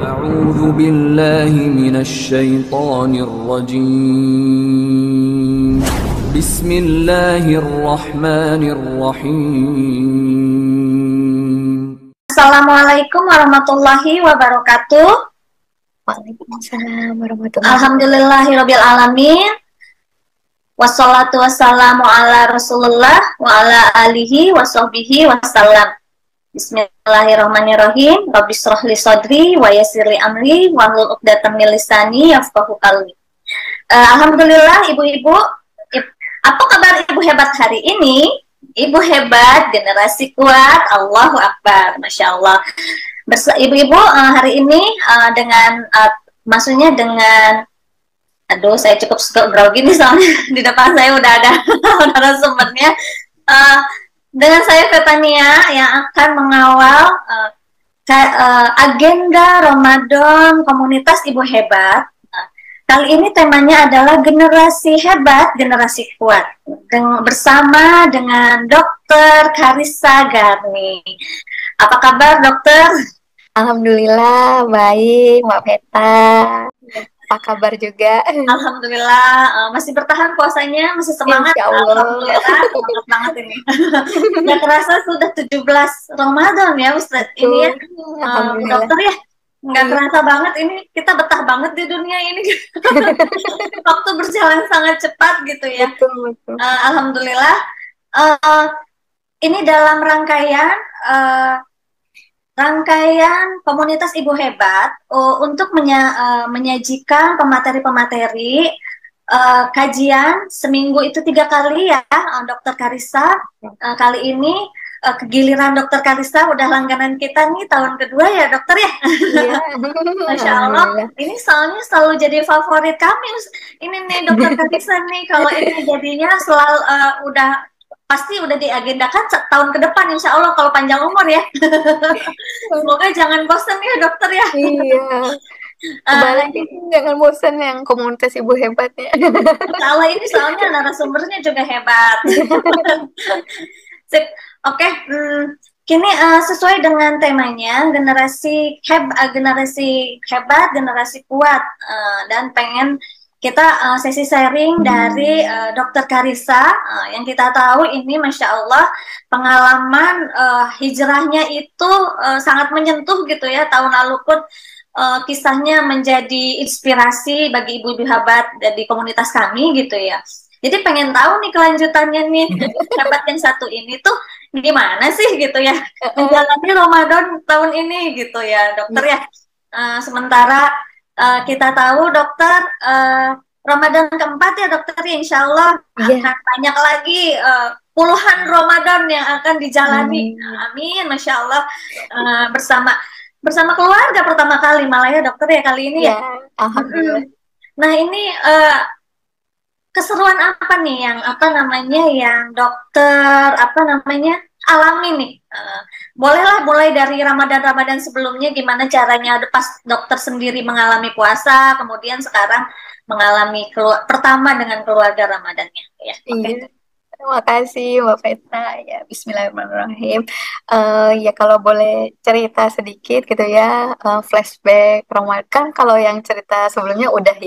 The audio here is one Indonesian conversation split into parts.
أعوذ بالله من الشيطان الرجيم بسم الله الرحمن الرحيم. Assalamualaikum warahmatullahi wabarakatuh. Waalaikumsalam warahmatullahi wabarakatuh. Alhamdulillahirabbil alamin. Wassalatu wassalamu ala Rasulullah wa ala alihi washabbihi wasallam. Bismillahirrahmanirrahim. Rabbi shrah li sadri wa yassir li amri wahlul 'uqdatam min lisani yafqahu qawli. Alhamdulillah ibu-ibu, apa kabar ibu hebat hari ini? Ibu hebat, generasi kuat, Allahu Akbar, Masya Allah. Ibu-ibu hari ini maksudnya dengan, aduh saya cukup grogi nih soalnya di depan saya udah ada narasumbernya. Dengan saya Fetania yang akan mengawal agenda Ramadan komunitas Ibu Hebat. Kali ini temanya adalah generasi hebat, generasi kuat. Bersama dengan Dr. Karissa Garni. Apa kabar dokter? Alhamdulillah baik, Mbak Peta. Apa kabar juga? Alhamdulillah masih bertahan puasanya, masih semangat. Insya Allah. Alhamdulillah, semangat banget ini. Nggak terasa sudah 17 Ramadan ya Ustaz. Ini ya dokter ya. Nggak terasa banget ini, kita betah banget di dunia ini. Waktu berjalan sangat cepat gitu ya. Betul. Alhamdulillah. Ini dalam rangkaian komunitas Ibu Hebat untuk menyajikan pemateri-pemateri kajian seminggu itu 3 kali ya, Dokter Karissa. Kali ini giliran Dokter Karissa udah langganan kita nih tahun kedua ya dokter ya. Iya. Masya Allah. Ini soalnya selalu jadi favorit kami. Ini nih Dokter Karissa nih, kalau ini jadinya selalu pasti udah diagendakan tahun ke depan insya Allah kalau panjang umur ya. Semoga jangan bosan ya dokter ya. Iya. Balik jangan bosan yang komunitas Ibu Hebat ya. Kalau ini soalnya narasumbernya juga hebat. Sip. Oke, kini sesuai dengan temanya generasi hebat, generasi kuat, dan pengen kita sesi sharing dari Dokter Karissa yang kita tahu ini Masya Allah pengalaman hijrahnya itu sangat menyentuh gitu ya. Tahun lalu pun kisahnya menjadi inspirasi bagi ibu-ibu hebat di komunitas kami gitu ya. Jadi pengen tahu nih kelanjutannya nih hebat yang satu ini tuh gimana sih gitu ya menjalani Ramadan tahun ini gitu ya dokter ya. Sementara kita tahu dokter Ramadan keempat ya dokter, insya Allah akan banyak lagi puluhan Ramadan yang akan dijalani. Amin, Masya Allah. Bersama keluarga pertama kali malah ya dokter ya kali ini ya. Alhamdulillah. Nah ini keseruan apa nih yang dokter alami nih? Bolehlah mulai dari Ramadan sebelumnya gimana caranya pas dokter sendiri mengalami puasa, kemudian sekarang mengalami pertama dengan keluarga Ramadannya ya. Iya. Terima kasih Mbak Peta ya. Bismillahirrahmanirrahim. Ya kalau boleh cerita sedikit gitu ya, flashback Ramadan kan kalau yang cerita sebelumnya udah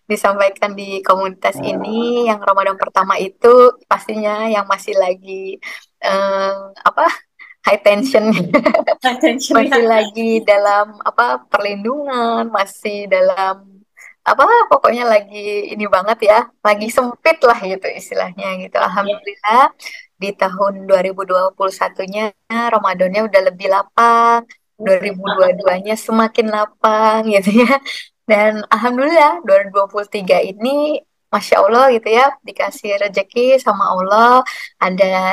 disampaikan di komunitas ini. Yang Ramadan pertama itu pastinya yang masih lagi high tension. Masih lagi dalam perlindungan, masih dalam pokoknya lagi ini banget ya, lagi sempit lah gitu istilahnya gitu. Alhamdulillah di tahun 2021-nya Ramadannya udah lebih lapang, 2022-nya semakin lapang gitu ya. Dan alhamdulillah 2023 ini Masya Allah gitu ya, dikasih rezeki sama Allah,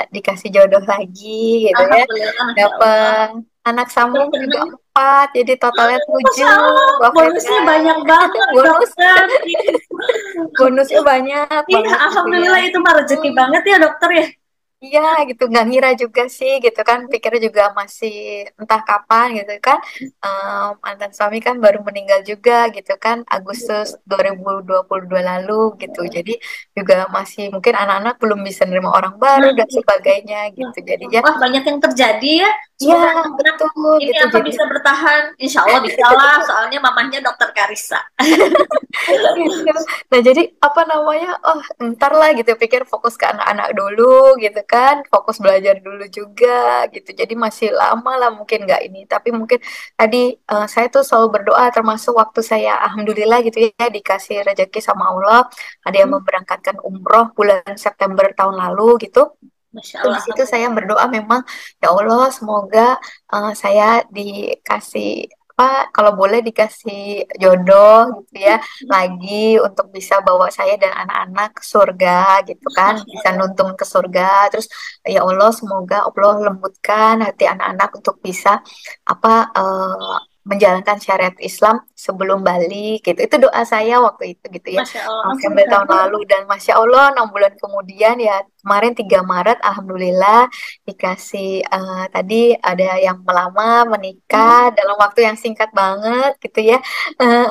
dikasih jodoh lagi gitu ya, dapat anak sambung juga 4, jadi totalnya 7. Bonusnya banyak banget. Bonusnya banyak. Iya, alhamdulillah itu mah rezeki banget ya dokter ya. Iya gitu, nggak ngira juga sih gitu kan, pikirnya juga masih entah kapan gitu kan. Mantan suami kan baru meninggal juga gitu kan, Agustus 2022 lalu gitu. Jadi juga masih mungkin anak-anak belum bisa nerima orang baru Nah, dan sebagainya ya. gitu. Jadinya Wah, banyak yang terjadi ya. ya Semoga anak betul ini gitu. apa Jadi bisa bertahan. Insya Allah bisa lah, soalnya mamahnya dokter Karisa. gitu. Nah, jadi apa namanya? Oh, ntar lah gitu pikir fokus ke anak-anak dulu gitu kan, fokus belajar dulu juga gitu. Jadi masih lama lah mungkin nggak ini, tapi mungkin tadi saya tuh selalu berdoa termasuk waktu saya alhamdulillah gitu ya dikasih rezeki sama Allah, ada yang Hmm, memberangkatkan umroh bulan September tahun lalu gitu. Masya Itu di Allah, situ saya alhamdulillah. berdoa memang ya Allah semoga saya dikasih apa kalau boleh dikasih jodoh gitu ya lagi untuk bisa bawa saya dan anak-anak ke surga gitu kan Masya bisa Allah. nuntun ke surga terus ya Allah semoga Allah lembutkan hati anak-anak untuk bisa apa menjalankan syariat Islam sebelum balik gitu itu doa saya waktu itu gitu ya Masya Allah. Ampun, November tahun Kak. lalu dan Masya Allah 6 bulan kemudian ya kemarin 3 Maret Alhamdulillah dikasih tadi ada yang melamar Hmm. menikah dalam waktu yang singkat banget gitu ya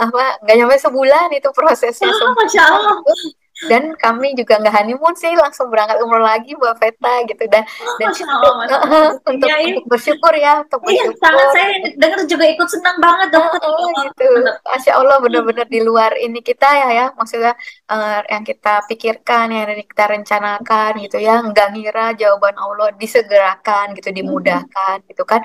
apa nggak nyampe sebulan itu prosesnya Masya semuanya Allah. gitu dan kami juga nggak honeymoon sih langsung berangkat umroh lagi buat Veta gitu dan di Masya situ Allah, Masya Allah. untuk Rezekinya ini. bersyukur ya untuk Iya, sangat bersyukur saya gitu. dengar juga ikut senang banget dokter. Ya Allah, Gitu. benar. Masya Allah benar-benar di luar ini kita ya maksudnya yang kita pikirkan, yang kita rencanakan gitu ya, nggak ngira jawaban Allah disegerakan gitu, dimudahkan gitu kan.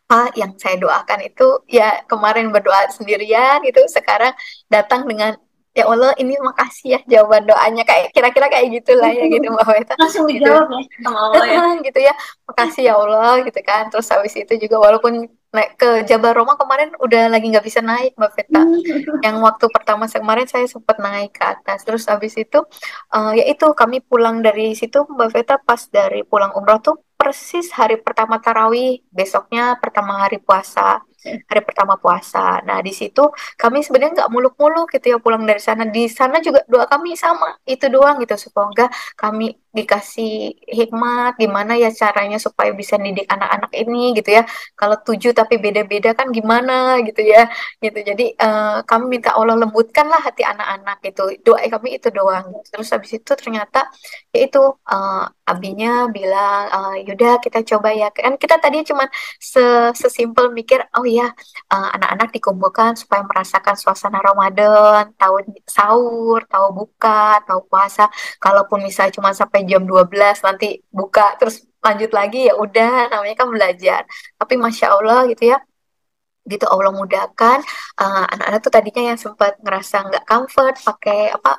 Eh, yang saya doakan itu ya kemarin berdoa sendirian gitu, sekarang datang dengan ya Allah ini makasih ya jawaban doanya kayak kira-kira kayak gitulah ya gitu Mbak Weta Langsung gitu. dijawab ya sama Allah ya. Gitu ya makasih ya Allah gitu kan terus habis itu juga walaupun naik ke Jabal Roma kemarin udah lagi nggak bisa naik Mbak Veta yang waktu pertama kemarin saya sempat naik ke atas terus habis itu ya itu kami pulang dari situ Mbak Veta pas dari pulang umroh tuh persis hari pertama tarawih besoknya pertama hari pertama puasa nah di situ kami sebenarnya nggak muluk-muluk gitu ya pulang dari sana di sana juga doa kami sama itu doang gitu semoga kami dikasih hikmat gimana ya caranya supaya bisa didik anak-anak ini gitu ya kalau 7 tapi beda-beda kan gimana gitu ya gitu jadi kami minta Allah lembutkanlah hati anak-anak gitu doa kami itu doang terus habis itu ternyata yaitu abinya bilang yaudah kita coba ya kan kita tadi cuma sesimpel mikir oh ya anak-anak dikumpulkan supaya merasakan suasana Ramadan tahu sahur tahu buka tahu puasa kalaupun misalnya cuma sampai jam 12 nanti buka terus lanjut lagi ya udah namanya kan belajar tapi Masya Allah gitu ya gitu Allah mudahkan anak-anak tuh tadinya yang sempat ngerasa nggak comfort pakai apa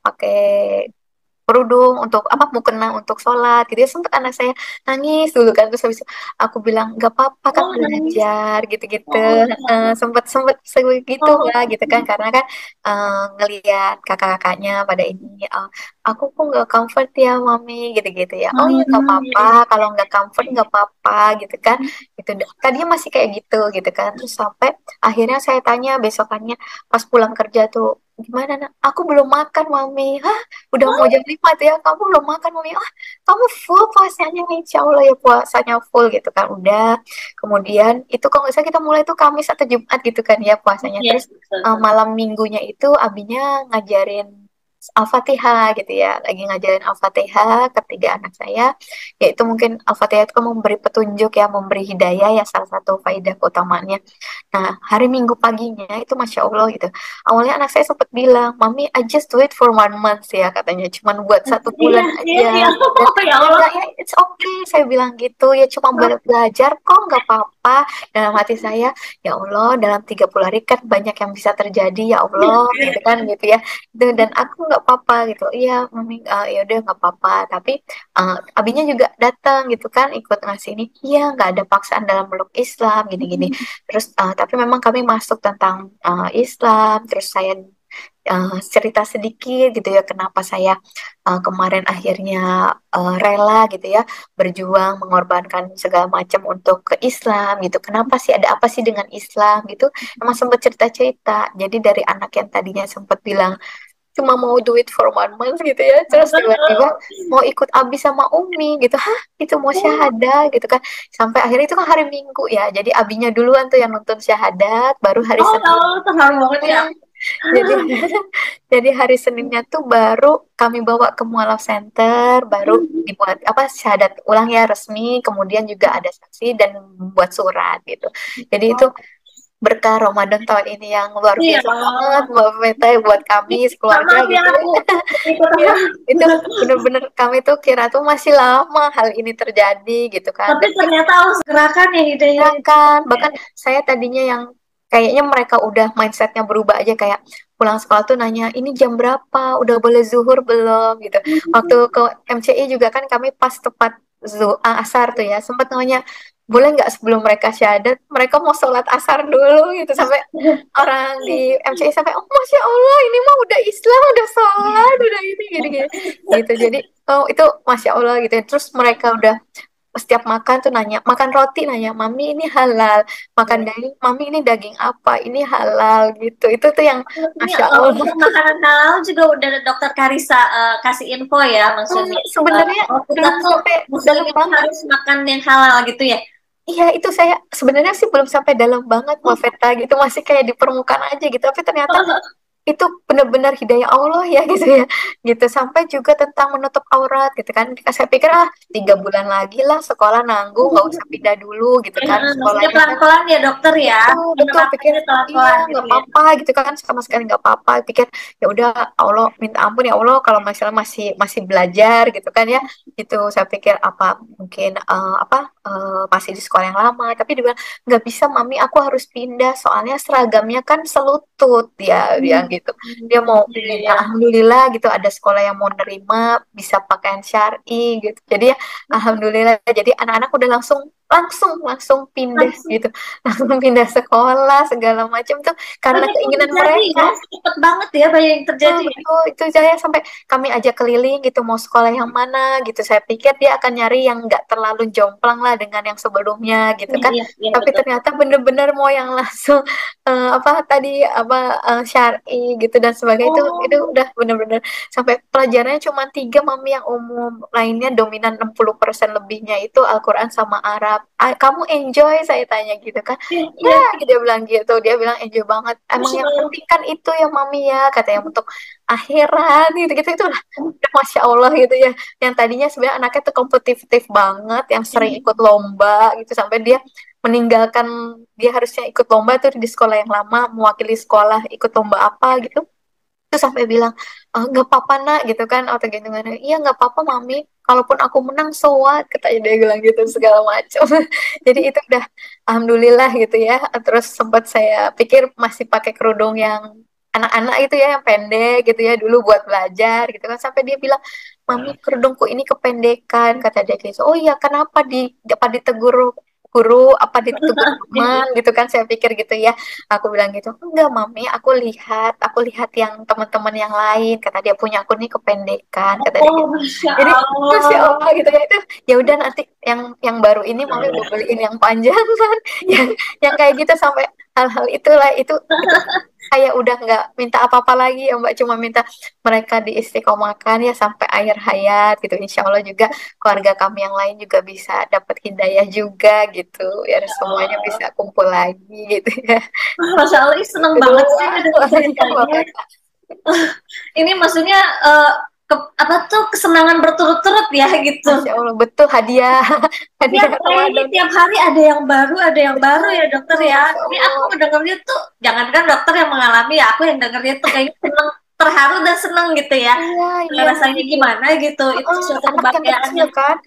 pakai kerudung untuk apa mukena untuk sholat gitu ya sempat anak saya nangis dulu kan terus habis itu aku bilang nggak apa-apa kan Oh, nangis. belajar gitu-gitu Oh, Masya Allah. sempat sempat segitu Oh, lah gitu kan karena kan ngelihat kakak-kakaknya pada ini aku kok nggak comfort ya mami gitu-gitu ya oh ya nggak ya, apa-apa ya. kalau nggak comfort nggak apa-apa gitu kan gitu tadinya masih kayak gitu kan terus sampai akhirnya saya tanya besokannya pas pulang kerja tuh gimana nak aku belum makan mami udah mau jam 5 tuh ya kamu belum makan mami kamu full puasanya insya Allah ya puasanya full gitu kan udah kemudian itu kalau nggak salah kita mulai tuh Kamis atau Jumat gitu kan ya puasanya Iya, terus betul, betul. malam minggunya itu abinya ngajarin Al-Fatihah gitu ya lagi ngajarin Al-Fatihah ketiga anak saya yaitu mungkin Al-Fatihah itu kan memberi petunjuk ya memberi hidayah ya salah satu faidah utamanya. Nah, hari Minggu paginya itu Masya Allah gitu. Awalnya anak saya sempat bilang, Mami, I just do it for 1 month ya katanya. Cuman buat 1 bulan Iya, iya, aja. iya. Dan, Oh, ya ya Allah. enggak ya, it's okay. Saya bilang gitu. Ya cuma belajar kok, nggak apa-apa. Dalam hati saya, ya Allah, dalam 30 hari kan banyak yang bisa terjadi. Ya Allah, gitu kan gitu ya. Dan aku nggak apa-apa gitu. Iya, Mami, ya udah nggak apa-apa. Tapi abinya juga datang gitu kan, ikut ngasih ini. Iya, nggak ada paksaan dalam meluk Islam, gini-gini. Terus tapi memang kami masuk tentang Islam, terus saya cerita sedikit gitu ya kenapa saya kemarin akhirnya rela gitu ya berjuang mengorbankan segala macam untuk ke Islam gitu. Kenapa sih ada apa sih dengan Islam gitu? Emang sempat cerita-cerita. Jadi dari anak yang tadinya sempat bilang cuma mau do it for 1 month gitu ya, terus tiba-tiba mau ikut abi sama umi gitu. Hah, itu mau syahadah gitu kan. Sampai akhirnya itu kan hari Minggu ya, jadi abinya duluan tuh yang nonton syahadat, baru hari Oh, Senin. tahu terharu banget ya. Jadi jadi hari Seninnya tuh baru kami bawa ke Mualaf Center, baru dibuat apa syahadat ulang ya resmi, kemudian juga ada saksi dan buat surat gitu. Jadi itu berkah Ramadan tahun ini yang luar Iya. biasa banget Mbak Meta, buat kami sekeluarga Maaf ya gitu. aku ikut Ya, itu bener-bener kami tuh kira tuh masih lama hal ini terjadi gitu kan. tapi Dan ternyata harus gerakan ya hidayah itu. kan bahkan saya tadinya yang kayaknya mereka udah mindsetnya berubah aja, kayak pulang sekolah tuh nanya ini jam berapa, udah boleh zuhur belum gitu. Waktu ke MCI juga kan kami pas tepat asar tuh ya, sempat nanya boleh nggak sebelum mereka syahadat mereka mau sholat asar dulu gitu, sampai orang di MCI sampai oh masya Allah ini mah udah Islam udah sholat udah ini gini gini gitu. Jadi oh itu masya Allah gitu. Terus mereka udah setiap makan tuh nanya, makan roti nanya, mami ini halal, makan daging, mami ini daging apa, ini halal gitu. Itu tuh yang Ini masya Allah. untuk makanan halal juga udah dokter Karisa kasih info ya maksudnya. Sebenarnya Kita belum tuh sampai muslim dalam itu banget. harus makan yang halal gitu ya. Iya itu saya sebenarnya sih belum sampai dalam banget Mbak Veta gitu, masih kayak di permukaan aja gitu. Tapi ternyata itu benar-benar hidayah Allah ya gitu ya, gitu. Sampai juga tentang menutup aurat gitu kan. Saya pikir 3 bulan lagi lah sekolah nanggung, nggak usah pindah dulu gitu kan Maksudnya sekolahnya kan. pelan-pelan ya dokter ya. Betul, betul, pikir Penerapannya iya pelan-pelan gitu nggak ya. apa-apa gitu kan, sama sekali nggak apa-apa. Pikir ya udah, Allah minta ampun ya Allah kalau misalnya masih masih belajar gitu kan ya. Gitu saya pikir apa mungkin masih di sekolah yang lama, tapi dia bilang nggak bisa mami, aku harus pindah soalnya seragamnya kan selutut dia gitu. Dia mau Iya, minta iya. alhamdulillah gitu ada sekolah yang mau nerima bisa pakaian syar'i gitu. Jadi ya alhamdulillah, jadi anak-anak udah langsung langsung langsung pindah Langsung gitu. Langsung pindah sekolah segala macam tuh karena banyak yang keinginan terjadi mereka. ya. Cepet banget ya banyak yang terjadi. Betul, itu saya sampai kami ajak keliling gitu mau sekolah yang mana gitu. Saya pikir dia akan nyari yang nggak terlalu jomplang lah dengan yang sebelumnya gitu kan. Iya, iya Tapi betul. ternyata bener-bener mau yang langsung apa tadi apa syar'i gitu dan sebagainya, itu Oh, udah bener-bener sampai pelajarannya cuma 3 mami, yang umum lainnya dominan 60% lebihnya itu Al-Quran sama Arab. Kamu enjoy saya tanya gitu kan. iya, Ya, iya. dia bilang gitu. Dia bilang enjoy banget. Emang Masya yang Allah. penting kan itu ya mami ya, katanya untuk akhirat gitu-gitu itu udah masya Allah gitu ya. Yang tadinya sebenarnya anaknya tuh kompetitif banget, yang sering ikut lomba gitu sampai dia meninggalkan, dia harusnya ikut lomba tuh di sekolah yang lama, mewakili sekolah ikut lomba apa gitu. Terus sampai bilang nggak apa-apa nak gitu kan, atau gitu kan, iya nggak apa-apa mami, kalaupun aku menang so what, katanya dia bilang gitu segala macam. Jadi itu udah alhamdulillah gitu ya. Terus sempat saya pikir masih pakai kerudung yang anak-anak itu ya yang pendek gitu ya dulu buat belajar gitu kan, sampai dia bilang mami kerudungku ini kependekan, kata dia gitu. Oh iya kenapa, apa ditegur guru, apa ditegur teman gitu kan, saya pikir gitu ya. Aku bilang gitu, enggak mami, aku lihat yang teman-teman yang lain, kata dia punya aku nih kependekan, kata dia Oh, gitu. Masya Jadi masya Allah. Allah gitu ya, itu ya udah nanti yang baru ini mami udah beliin yang panjang kan, yang kayak gitu. Sampai hal-hal itulah itu kayak udah nggak minta apa-apa lagi ya Mbak, cuma minta mereka diistiqomahkan ya sampai akhir hayat gitu. Insya Allah juga keluarga kami yang lain juga bisa dapat hidayah juga gitu ya, semuanya bisa kumpul lagi gitu ya. Masya Allah, ih, seneng banget sih Doa dengan ya Mbak ceritanya. Meta. Ini maksudnya apa tuh kesenangan berturut-turut ya gitu. Masya Allah betul, hadiah Tiap hadiah ini Ramadan. tiap hari ada yang baru ya dokter Betul, ya. Masya Ini aku Allah. mendengarnya tuh, jangankan dokter yang mengalami ya, aku yang dengarnya tuh kayaknya seneng, terharu dan seneng gitu ya. Iya, iya. Rasanya gimana gitu? Itu suatu Anak yang kebahagiaan kecil yang kan,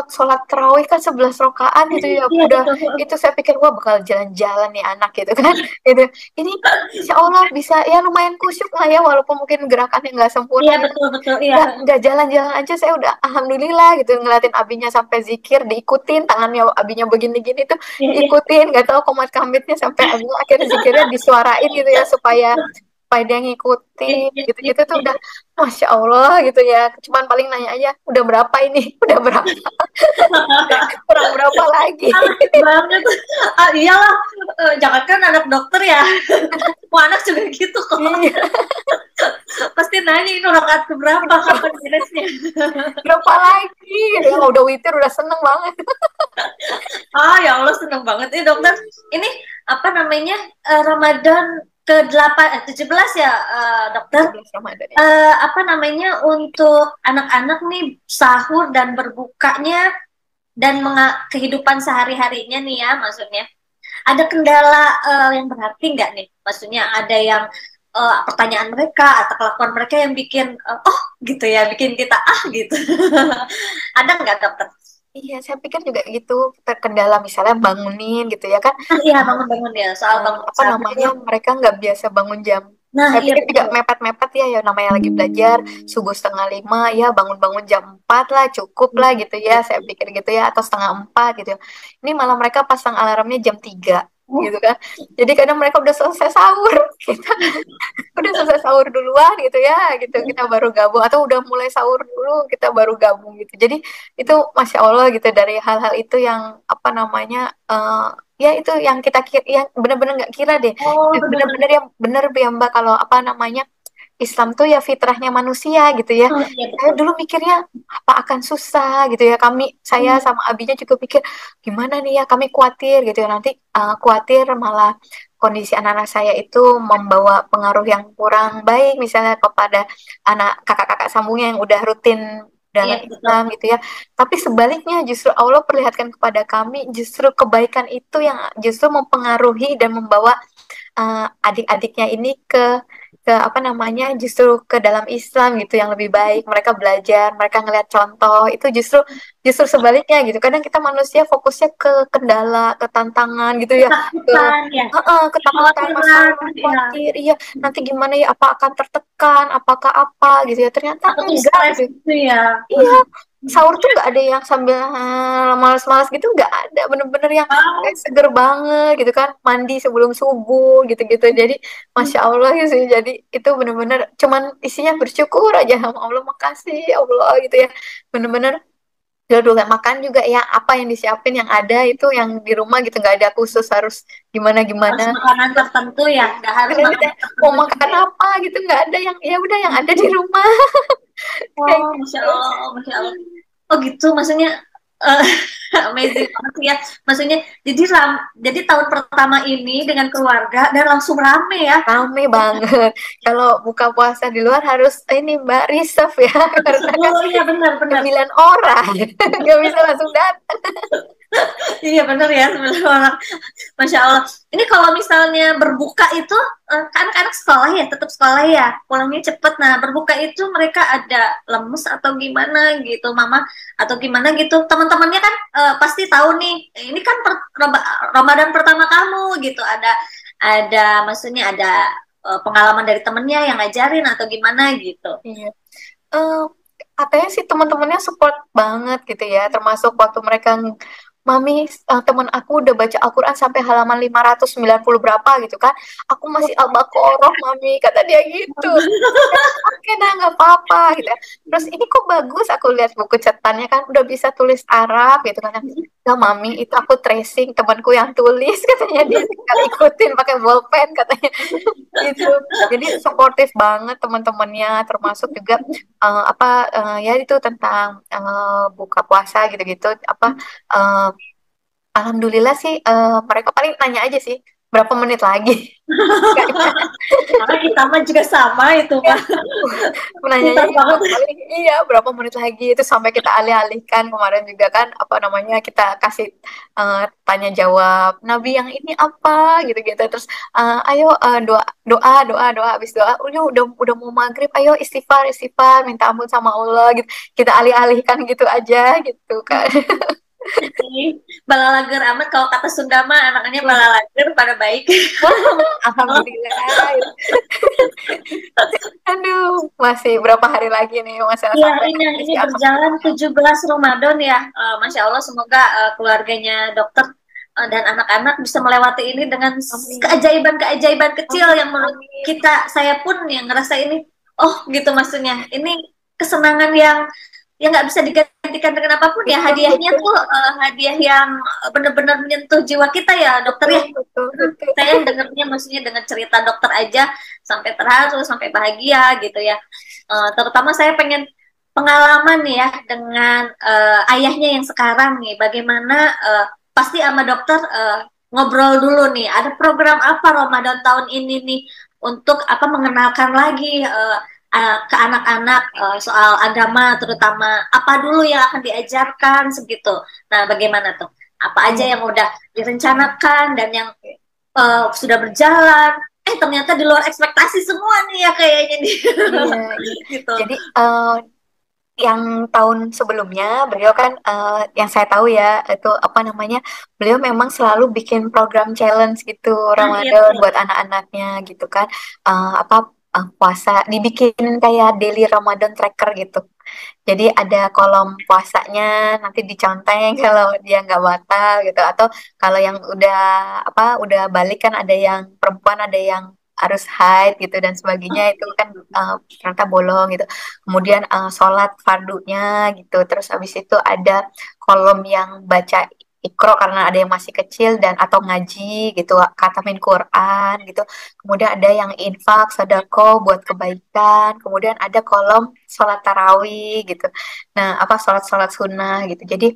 sholat tarawih kan 11 rakaat gitu ya, iya udah betul. itu saya pikir wah bakal jalan-jalan nih anak gitu kan. Gitu ini Insya Allah bisa ya lumayan kusyuk lah ya, walaupun mungkin gerakannya nggak sempurna Iya gitu, betul betul iya. nggak jalan-jalan aja saya udah alhamdulillah gitu, ngeliatin abinya sampai zikir diikutin, tangannya abinya begini-gini tuh Iya iya. diikutin, nggak tahu komat kamitnya sampai abinya akhirnya zikirnya disuarain gitu ya, supaya supaya dia Iya, ngikutin iya, iya, gitu-gitu tuh iya. udah masya Allah gitu ya. Cuman paling nanya aja udah berapa ini, udah berapa, kurang berapa lagi. Asik banget. Ah, iyalah, jangankan anak dokter ya, semua anak juga gitu kok. Iya Pasti nanya ini rakaat keberapa, kapan beresnya. Berapa lagi? Gitu ya, udah witir udah seneng banget. Ah, ya Allah, seneng banget nih dokter. Ini apa namanya, Ramadan ke-8, 17 ya, dokter. 17 Ramadan ya. Apa namanya, untuk anak-anak nih sahur dan berbukanya dan kehidupan sehari-harinya nih ya, maksudnya ada kendala yang berarti nggak nih? Maksudnya ada yang pertanyaan mereka atau kelakuan mereka yang bikin oh gitu ya, bikin kita gitu. Ada nggak dokter? Iya, saya pikir juga gitu, terkendala misalnya bangunin gitu ya kan. Iya, bangun-bangun ya, soal bangun Apa namanya, sahur. mereka nggak biasa bangun jam. Nah, Saya iya pikir juga betul. mepet-mepet ya, ya namanya lagi belajar, subuh 4:30 ya bangun-bangun jam 4 lah, cukup lah gitu ya, saya pikir gitu ya, atau 3:30 gitu ya. Ini malah mereka pasang alarmnya jam 3 gitu kan. Jadi kadang mereka udah selesai sahur, kita udah selesai sahur duluan gitu ya, gitu kita baru gabung, atau udah mulai sahur dulu kita baru gabung gitu. Jadi itu masya Allah gitu, dari hal-hal itu yang apa namanya, ya itu yang kita kira, yang benar-benar nggak kira deh, Oh, benar-benar. benar-benar yang benar ya Mbak, kalau apa namanya, Islam tuh ya fitrahnya manusia gitu ya. Oh, iya Saya betul. dulu mikirnya apa akan susah gitu ya. Saya Hmm. sama abinya juga pikir gimana nih ya, kami khawatir gitu ya, nanti khawatir malah kondisi anak-anak saya itu membawa pengaruh yang kurang baik misalnya kepada anak kakak-kakak sambungnya yang udah rutin Iya dalam betul. Islam gitu ya. Tapi sebaliknya justru Allah perlihatkan kepada kami justru kebaikan itu yang justru mempengaruhi dan membawa adik-adiknya ini ke apa namanya, justru ke dalam Islam gitu yang lebih baik. Mereka belajar, mereka ngelihat contoh itu justru justru sebaliknya gitu. Kadang kita manusia fokusnya ke kendala, ke tantangan gitu ya, ke Ketakutan ya, ketakutan, kekhawatiran masalah, ya, khawatir, iya nanti gimana ya, apa akan tertekan, apakah apa gitu ya. Ternyata atau enggak stres gitu. gitu ya. Iya, sahur tuh nggak ada yang sambil malas-malas gitu, nggak ada, bener-bener yang kayak Wow. seger banget gitu kan, mandi sebelum subuh gitu-gitu. Jadi masya Allah gitu sih, jadi itu bener-bener cuman isinya bersyukur aja sama Allah, makasih ya Allah gitu ya, bener-bener jadwal makan juga ya apa yang disiapin yang ada itu yang di rumah gitu, nggak ada khusus harus gimana gimana. Harus makanan tertentu ya, nggak harus Kadang kita makanan mau tertentu juga makan ya. apa gitu, nggak ada, yang ya udah yang ada di rumah kayak Oh, Masya gitu. Allah, Masya Allah. Oh gitu, maksudnya eh, amazing banget sih ya. Maksudnya jadi tahun pertama ini dengan keluarga dan langsung rame ya. Rame banget. Kalau buka puasa di luar harus ini Mbak, reserve ya, karena kan Oh iya, benar-benar. 9 orang, nggak bisa langsung datang. Iya benar ya, 9 orang. Masya Allah. Ini kalau misalnya berbuka itu, kan anak-anak sekolah ya, tetap sekolah ya, pulangnya cepet. Nah, berbuka itu mereka ada lemes atau gimana gitu, Mama, atau gimana gitu. Teman-temannya kan pasti tahu nih, ini kan Ramadan pertama kamu gitu. Maksudnya ada pengalaman dari temennya yang ngajarin atau gimana gitu. Iya. Eh, Katanya sih teman-temannya support banget gitu ya, termasuk waktu mereka, Mami, teman aku udah baca Al-Quran sampai halaman 590 berapa gitu kan. Aku masih Al-Baqarah, Mami, kata dia gitu. Oke dah, nggak apa-apa gitu ya. Terus ini kok bagus, aku lihat buku catatannya kan udah bisa tulis Arab gitu kan. Nah, Mami, itu aku tracing temanku yang tulis katanya, dia tinggal ikutin pakai bolpen katanya gitu. Jadi suportif banget teman-temannya, termasuk juga apa ya itu tentang buka puasa gitu-gitu apa, eh, alhamdulillah sih, mereka paling nanya aja sih berapa menit lagi. Karena kita mah juga sama itu, Ya, Pak. menanyanya Pintar itu banget. paling iya berapa menit lagi, itu sampai kita alih-alihkan kemarin juga kan, apa namanya, kita kasih tanya jawab Nabi yang ini apa gitu-gitu, terus ayo doa doa doa doa, habis doa udah mau maghrib, ayo istighfar istighfar minta ampun sama Allah gitu, kita alih-alihkan gitu aja gitu kan. Balalager amat kalau kata Sunda mah anaknya balalager pada baik. Alhamdulillah. Aduh, masih berapa hari lagi nih masalah Ya, sampai ini habis ya, berjalan alhamdulillah. 17 Ramadan ya. Masya Allah, semoga keluarganya dokter dan anak-anak bisa melewati ini dengan Amin. keajaiban-keajaiban kecil Amin. yang menurut Amin. saya pun yang ngerasa ini, oh gitu maksudnya. Ini kesenangan yang nggak bisa digantikan dengan apapun ya. Betul, Hadiahnya betul, tuh hadiah yang benar-benar menyentuh jiwa kita ya dokter betul, ya. betul, betul. Saya dengarnya maksudnya dengan cerita dokter aja sampai terharu, sampai bahagia gitu ya. Terutama saya pengen pengalaman nih ya dengan ayahnya yang sekarang nih, bagaimana pasti sama dokter ngobrol dulu nih, ada program apa Ramadan tahun ini nih untuk apa mengenalkan lagi ke anak-anak soal agama, terutama apa dulu yang akan diajarkan segitu. Nah, bagaimana tuh? Apa aja yang udah direncanakan dan yang sudah berjalan? Ternyata di luar ekspektasi semua nih ya kayaknya nih. Gitu. Jadi yang tahun sebelumnya beliau kan yang saya tahu ya itu apa namanya, beliau memang selalu bikin program challenge gitu Ramadan buat anak-anaknya gitu kan, puasa dibikin kayak daily Ramadan tracker gitu. Jadi ada kolom puasanya nanti diconteng kalau dia nggak batal gitu, atau kalau yang udah balik kan ada yang perempuan ada yang harus haid gitu dan sebagainya, itu kan ternyata bolong gitu. Kemudian sholat fardunya gitu, terus habis itu ada kolom yang baca Iqra karena ada yang masih kecil dan atau ngaji gitu, khatamin Quran gitu. Kemudian ada yang infak, sedekah buat kebaikan. Kemudian ada kolom sholat tarawih gitu. Nah, sholat-sholat sunnah gitu. Jadi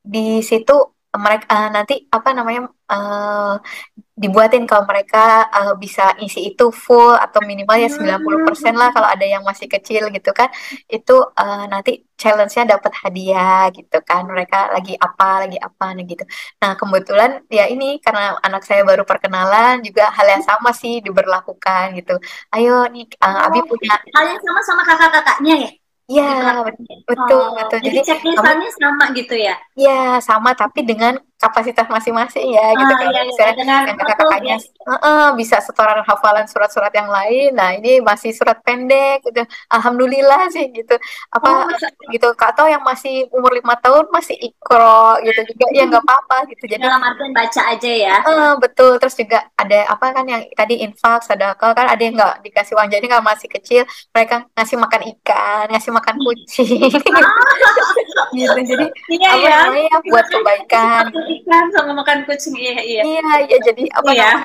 di situ mereka nanti dibuatin kalau mereka bisa isi itu full atau minimal ya 90% lah kalau ada yang masih kecil gitu kan, itu nanti challenge-nya dapat hadiah gitu kan, mereka lagi apa nih gitu. Nah kebetulan ya ini karena anak saya baru perkenalan juga hal yang sama sih diberlakukan gitu. Ayo nih Abi punya hal yang sama kakak-kakaknya ya? Iya, betul. Jadi checklistannya sama gitu ya? Iya, sama tapi dengan kapasitas masing-masing ya gitu kan. Misalnya yang kakak-kakaknya bisa setoran hafalan surat-surat yang lain. Nah, ini masih surat pendek gitu. Alhamdulillah sih gitu. Gitu. Atau yang masih umur 5 tahun masih Iqra gitu juga. Ya nggak apa-apa gitu. Jadi dalam artian baca aja ya. Betul. Terus juga ada apa kan yang tadi infak, sedekah kan ada yang nggak dikasih uang. Jadi kalau masih kecil mereka ngasih makan ikan, ngasih makan kucing. Gitu. Jadi namanya buat kebaikan ikan sama makan kucing. Iya jadi namanya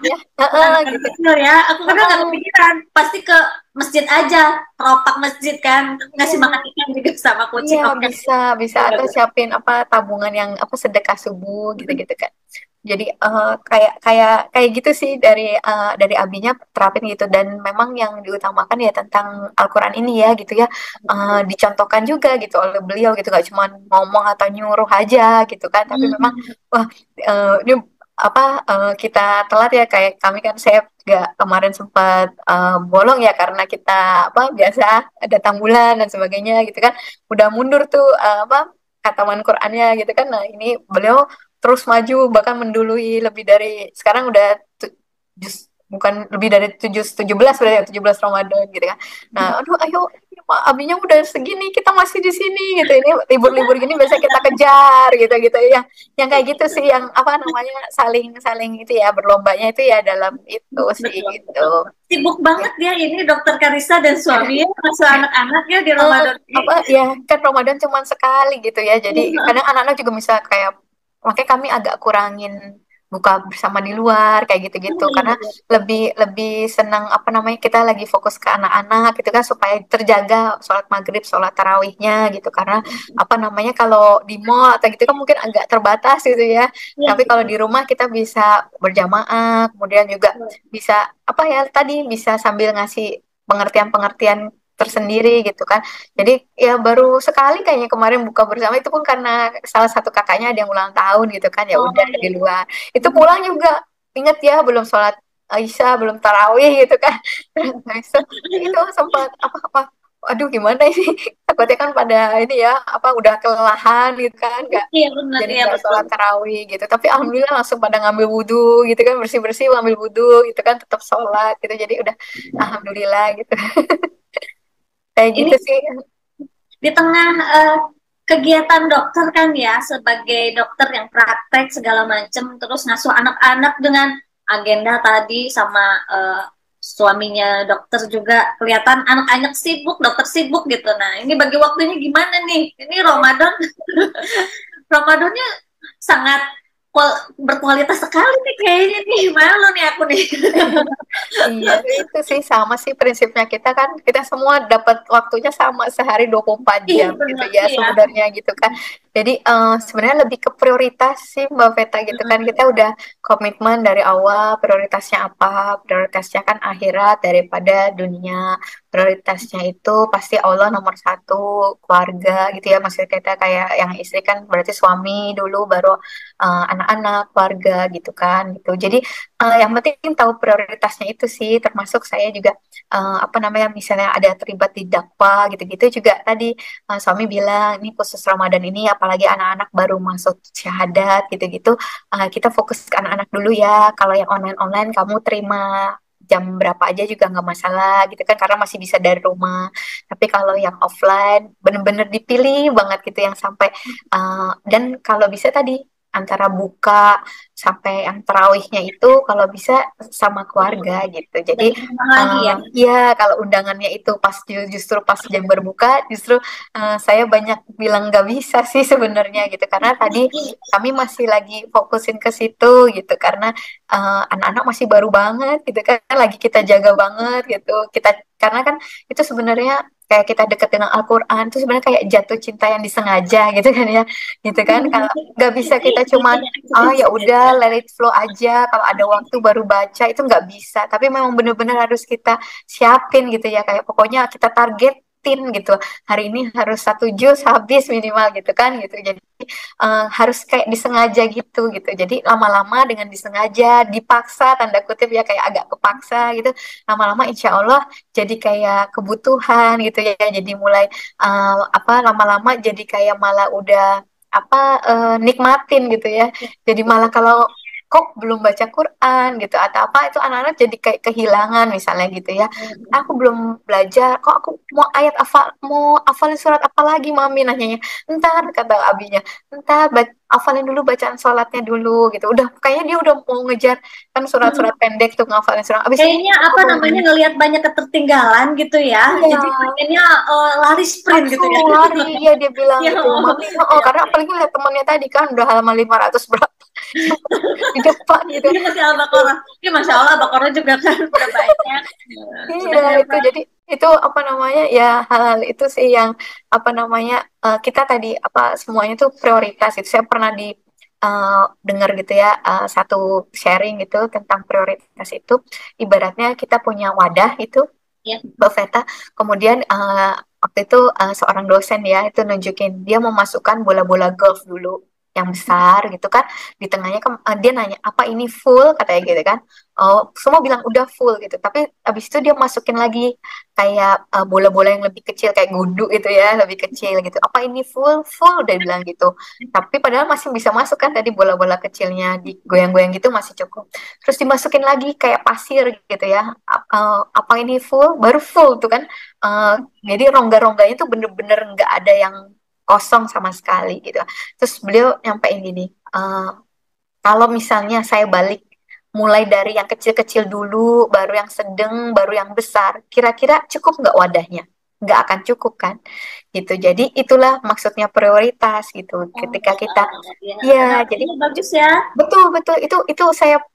gitu ya, aku kadang nggak kepikiran, pasti ke masjid aja, teropak masjid kan ngasih makan ikan juga sama kucing. Bisa atau siapin tabungan yang sedekah subuh gitu kan. Jadi kayak gitu sih dari abinya terapin gitu, dan memang yang diutamakan ya tentang Al-Quran ini ya gitu ya, dicontohkan juga gitu oleh beliau gitu, gak cuma ngomong atau nyuruh aja gitu kan, tapi memang ini kita telat ya, kayak kami kan, saya juga kemarin sempat bolong ya karena kita biasa datang bulan dan sebagainya gitu kan, udah mundur tuh khataman Qurannya gitu kan. Nah ini beliau terus maju bahkan mendului lebih dari, sekarang udah bukan lebih dari 17 berarti ya, 17 Ramadan gitu kan. Nah ayo abinya udah segini kita masih di sini gitu, ini libur-libur gini biasa kita kejar gitu ya, yang kayak gitu sih, yang saling itu ya, berlombanya itu ya dalam itu sih gitu. Sibuk banget ya ini Dokter Karissa dan suami masuk anak-anak ya di Ramadan ya kan, Ramadan cuma sekali gitu ya, jadi kadang anak-anak juga bisa kayak, makanya kami agak kurangin buka bersama di luar kayak gitu-gitu, karena lebih senang kita lagi fokus ke anak-anak gitu kan, supaya terjaga sholat maghrib, sholat tarawihnya gitu, karena kalau di mall atau gitu kan mungkin agak terbatas gitu ya, tapi kalau di rumah kita bisa berjamaah, kemudian juga bisa tadi bisa sambil ngasih pengertian-pengertian tersendiri gitu kan. Jadi ya baru sekali kayaknya kemarin buka bersama, itu pun karena salah satu kakaknya ada yang ulang tahun gitu kan, ya udah di luar. Itu pulang juga inget ya, belum sholat Aisyah, belum tarawih gitu kan. Itu sempat aduh gimana ini, takutnya kan pada ini ya udah kelelahan gitu kan, nggak sholat tarawih gitu, tapi alhamdulillah langsung pada ngambil wudhu gitu kan, bersih ngambil wudhu gitu kan, tetap sholat gitu, jadi udah alhamdulillah gitu. Kayak gitu sih. Di tengah kegiatan dokter kan ya, sebagai dokter yang praktek segala macam, terus ngasuh anak-anak dengan agenda tadi sama suaminya dokter juga, kelihatan anak-anak sibuk, dokter sibuk gitu. Nah ini bagi waktunya gimana nih? Ini Ramadan, Ramadannya sangat berkualitas sekali nih kayaknya nih. Malu nih aku nih. Iya, itu sih sama sih prinsipnya kita kan, kita semua dapat waktunya sama sehari 24 Ih, jam gitu bener ya iya. sebenarnya gitu kan. Jadi sebenarnya lebih ke prioritas sih Mbak Veta gitu kan. Kita udah komitmen dari awal prioritasnya apa? Prioritasnya kan akhirat daripada dunia. Prioritasnya itu pasti Allah nomor satu, keluarga gitu ya. Maksudnya kita kayak yang istri kan berarti suami dulu, baru anak-anak, keluarga gitu kan gitu. Jadi yang penting tahu prioritasnya itu sih, termasuk saya juga apa namanya, misalnya ada terlibat di dakwah gitu-gitu juga tadi suami bilang ini khusus Ramadan ini, apalagi anak-anak baru masuk syahadat gitu-gitu, kita fokus ke anak-anak dulu ya. Kalau yang online-online kamu terima jam berapa aja juga nggak masalah gitu kan, karena masih bisa dari rumah. Tapi kalau yang offline bener-bener dipilih banget gitu yang sampai dan kalau bisa tadi antara buka sampai yang terawihnya itu kalau bisa sama keluarga gitu. Jadi Lebih gampang lagi ya. ya kalau undangannya itu pas justru pas jam berbuka, justru saya banyak bilang nggak bisa sih sebenarnya gitu, karena tadi kami masih lagi fokusin ke situ gitu, karena anak-anak masih baru banget gitu kan, lagi kita jaga banget gitu kita, karena kan itu sebenarnya kayak kita deket dengan Al-Quran itu sebenarnya kayak jatuh cinta yang disengaja gitu kan ya, gitu kan. Kalau nggak bisa kita cuman ya udah let it flow aja, kalau ada waktu baru baca, itu nggak bisa. Tapi memang benar-benar harus kita siapin gitu ya, kayak pokoknya kita targetin gitu, hari ini harus 1 juz habis minimal gitu kan gitu. Jadi harus kayak disengaja gitu jadi lama-lama dengan disengaja dipaksa tanda kutip ya, kayak agak kepaksa gitu, lama-lama insya Allah jadi kayak kebutuhan gitu ya. Jadi mulai apa lama-lama jadi kayak malah udah apa nikmatin gitu ya. Jadi malah kalau kok belum baca Quran gitu atau apa, itu anak-anak jadi kayak kehilangan misalnya gitu ya. Aku belum belajar, kok aku mau ayat apa, mau hafalin surat apa lagi mami, nanyanya. Ntar kata abinya, ntar hafalin dulu bacaan sholatnya dulu gitu. Udah kayaknya dia udah mau ngejar kan surat-surat pendek tuh, ngafalin surat. Abis itu Kayaknya apa namanya, ngelihat banyak ketertinggalan gitu ya. iya, Jadi pengennya lari sprint gitu ya. langsung lari ya dia bilang Ya, gitu mami, oh ya. karena apalagi lihat temannya tadi kan udah halaman 500 berapa di depan gitu. Ini masih Al-Baqarah. Ini Masya Allah Al-Baqarah juga kan udah banyak. Iya Udah itu hebat. jadi itu apa namanya ya, hal-hal itu sih yang apa namanya kita tadi apa semuanya tuh prioritas itu. Saya pernah di dengar gitu ya, satu sharing gitu tentang prioritas itu, ibaratnya kita punya wadah itu Ya. Mbak Veta, kemudian waktu itu seorang dosen ya itu nunjukin dia memasukkan bola-bola golf dulu yang besar gitu kan, di tengahnya kan dia nanya apa ini full katanya gitu kan. Oh semua bilang udah full gitu, tapi abis itu dia masukin lagi kayak bola-bola yang lebih kecil kayak gundu gitu ya, lebih kecil gitu, apa ini full, full udah bilang gitu. Tapi padahal masih bisa masuk kan tadi bola-bola kecilnya, digoyang-goyang gitu masih cukup. Terus dimasukin lagi kayak pasir gitu ya. Apa ini full, baru full tuh kan. Uh, jadi rongga-rongganya tuh bener-bener nggak ada yang kosong sama sekali gitu. Terus beliau nyampein gini, kalau misalnya saya balik mulai dari yang kecil-kecil dulu, baru yang sedang, baru yang besar, kira-kira cukup nggak wadahnya? Nggak akan cukup kan? Gitu. Jadi itulah maksudnya prioritas gitu. Oh, Ketika Masya kita, Allah. Ya. ya jadi Analoginya bagus ya. betul betul itu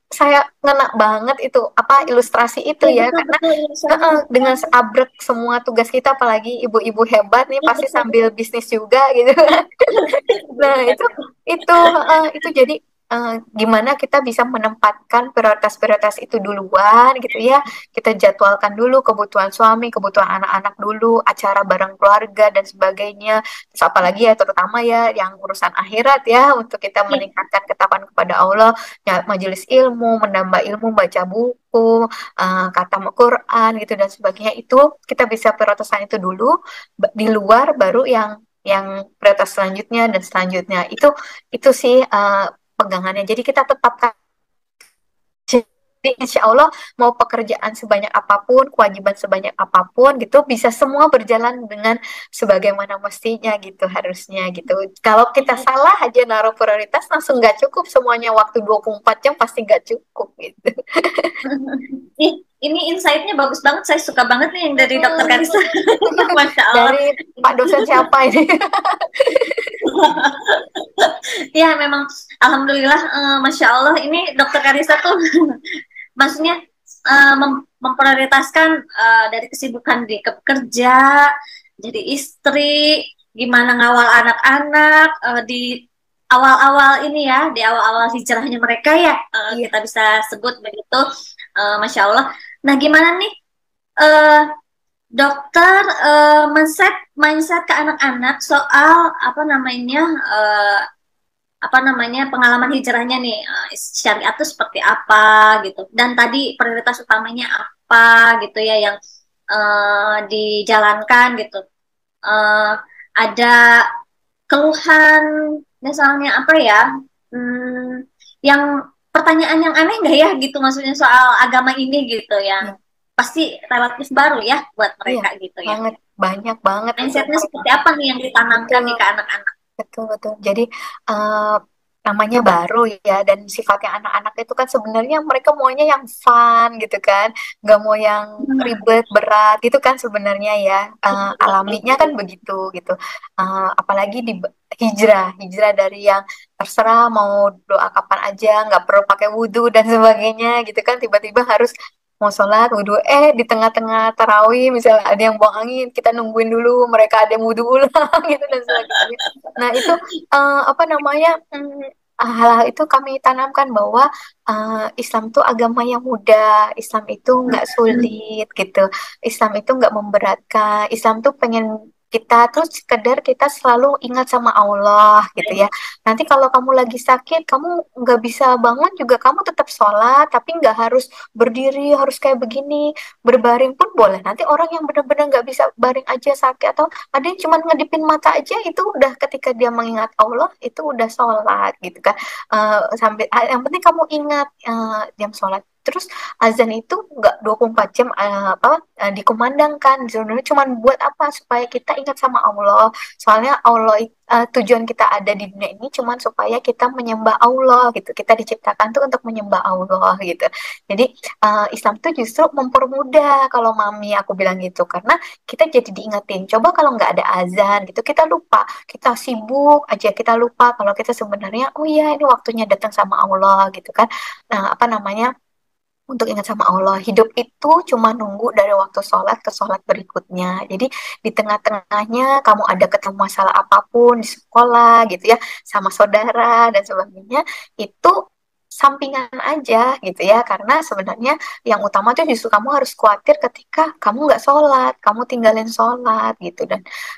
saya ngena banget itu apa ilustrasi itu Ya, ya, betul karena betul ini sangat dengan seabrek semua tugas kita, apalagi ibu-ibu hebat nih ya, pasti betul sambil betul. bisnis juga gitu. Nah, itu jadi gimana kita bisa menempatkan prioritas-prioritas itu duluan gitu ya. Kita jadwalkan dulu kebutuhan suami, kebutuhan anak-anak dulu, acara bareng keluarga dan sebagainya. Terus apalagi ya terutama ya yang urusan akhirat ya, untuk kita Ya. meningkatkan ketakwaan kepada Allah, ya majelis ilmu, menambah ilmu, baca buku, khatam Quran gitu dan sebagainya. Itu kita bisa prioritaskan itu dulu, di luar baru yang prioritas selanjutnya dan selanjutnya itu sih pegangannya. Jadi kita tetapkan. Jadi insya Allah mau pekerjaan sebanyak apapun, kewajiban sebanyak apapun gitu, bisa semua berjalan dengan sebagaimana mestinya gitu harusnya gitu. Kalau kita salah aja naruh prioritas langsung nggak cukup semuanya, waktu 24 jam pasti nggak cukup gitu. ini insight-nya bagus banget. Saya suka banget nih yang dari Dokter Hmm, Karisa. Masya Allah. dari Pak dosen siapa ini? Ya memang, alhamdulillah, Masya Allah ini Dokter Karisa tuh maksudnya memprioritaskan dari kesibukan di kerja, jadi istri, gimana ngawal anak-anak di awal-awal ini ya, di awal-awal hijrahnya mereka ya, Iya. kita bisa sebut begitu, Masya Allah. Nah, gimana nih, eh, dokter, mindset mindset ke anak-anak soal apa namanya pengalaman hijrahnya nih, syariat itu seperti apa gitu, dan tadi prioritas utamanya apa gitu ya yang dijalankan gitu. Eh, ada keluhan misalnya apa ya, hmm, yang pertanyaan yang aneh nggak ya gitu, maksudnya soal agama ini gitu, yang Iya, pasti relatif baru ya buat iya, mereka gitu ya. banget, banyak banget itu Mindsetnya mereka. seperti apa nih yang ditanamkan Betul. nih ke anak-anak? Betul, betul. Jadi eh, namanya baru ya, dan sifatnya anak-anak itu kan sebenarnya mereka maunya yang fun gitu kan, nggak mau yang Hmm, ribet berat gitu kan sebenarnya ya. betul, Alaminya kan betul. begitu gitu. Apalagi di hijrah, hijrah dari yang terserah mau doa kapan aja, nggak perlu pakai wudhu dan sebagainya gitu kan, tiba-tiba harus mau sholat wudhu, di tengah-tengah tarawih misalnya ada yang buang angin, kita nungguin dulu mereka ada yang wudhu ulang gitu dan sebagainya. Nah, itu apa namanya? Hal-hal itu kami tanamkan bahwa Islam itu agama yang mudah, Islam itu nggak Hmm, sulit gitu, Islam itu nggak memberatkan, Islam tuh pengen kita tuh sekedar kita selalu ingat sama Allah gitu ya. Nanti kalau kamu lagi sakit, kamu nggak bisa bangun juga, kamu tetap sholat, tapi nggak harus berdiri, harus kayak begini, berbaring pun boleh. Nanti orang yang benar-benar nggak bisa baring aja sakit, atau ada yang cuma ngedipin mata aja, itu udah ketika dia mengingat Allah itu udah sholat gitu kan. Sampai yang penting kamu ingat jam sholat. Terus azan itu nggak 24 jam dikumandangkan, sebenarnya cuma buat apa, supaya kita ingat sama Allah. Soalnya tujuan kita ada di dunia ini cuma supaya kita menyembah Allah gitu, kita diciptakan tuh untuk menyembah Allah gitu. Jadi Islam tuh justru mempermudah, kalau mami aku bilang gitu, karena kita jadi diingetin. Coba kalau nggak ada azan gitu, kita lupa, kita sibuk aja, kita lupa kalau kita sebenarnya, oh iya ini waktunya datang sama Allah gitu kan. Nah, apa namanya? Untuk ingat sama Allah, hidup itu cuma nunggu dari waktu sholat ke sholat berikutnya. Jadi di tengah-tengahnya kamu ada ketemu masalah apapun di sekolah gitu ya, sama saudara dan sebagainya, itu sampingan aja gitu ya. Karena sebenarnya yang utama tuh justru kamu harus khawatir ketika kamu nggak sholat, kamu tinggalin sholat gitu.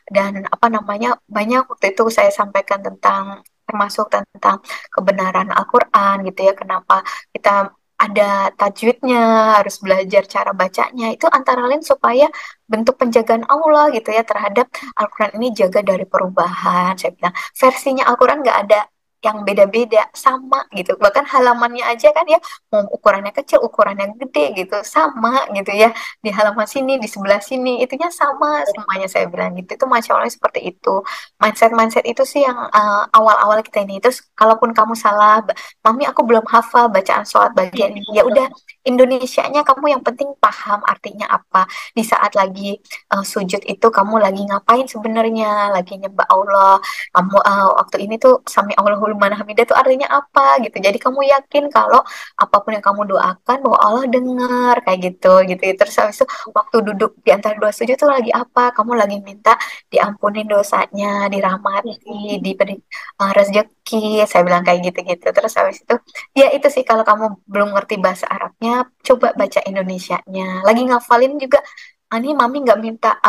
Dan apa namanya, banyak waktu itu saya sampaikan tentang, termasuk tentang kebenaran Al-Quran gitu ya, kenapa kita ada tajwidnya, harus belajar cara bacanya, itu antara lain supaya bentuk penjagaan Allah gitu ya terhadap Al-Quran ini, jaga dari perubahan. Saya bilang versinya Al-Quran nggak ada yang beda-beda, sama gitu, bahkan halamannya aja kan ya, mau ukurannya kecil ukurannya gede gitu sama gitu ya, di halaman sini di sebelah sini itunya sama semuanya. Saya bilang gitu, itu masya Allah seperti itu. Mindset itu sih yang awal-awal kita ini. Terus kalaupun kamu salah, mami aku belum hafal bacaan sholat bagian ini, ya udah Indonesianya kamu yang penting paham artinya apa. Di saat lagi sujud itu kamu lagi ngapain sebenarnya, lagi nyembah Allah, kamu waktu ini tuh sami Allahul liman hamidah tuh artinya apa gitu. Jadi kamu yakin kalau apapun yang kamu doakan bahwa Allah dengar kayak gitu gitu. Terus habis itu waktu duduk di antara dua sujud tuh lagi apa, kamu lagi minta diampunin dosanya, dirahmati, diberi rezeki, saya bilang kayak gitu-gitu. Terus habis itu, ya itu sih, kalau kamu belum ngerti bahasa Arabnya, coba baca Indonesianya. Lagi ngafalin juga, ini mami nggak minta,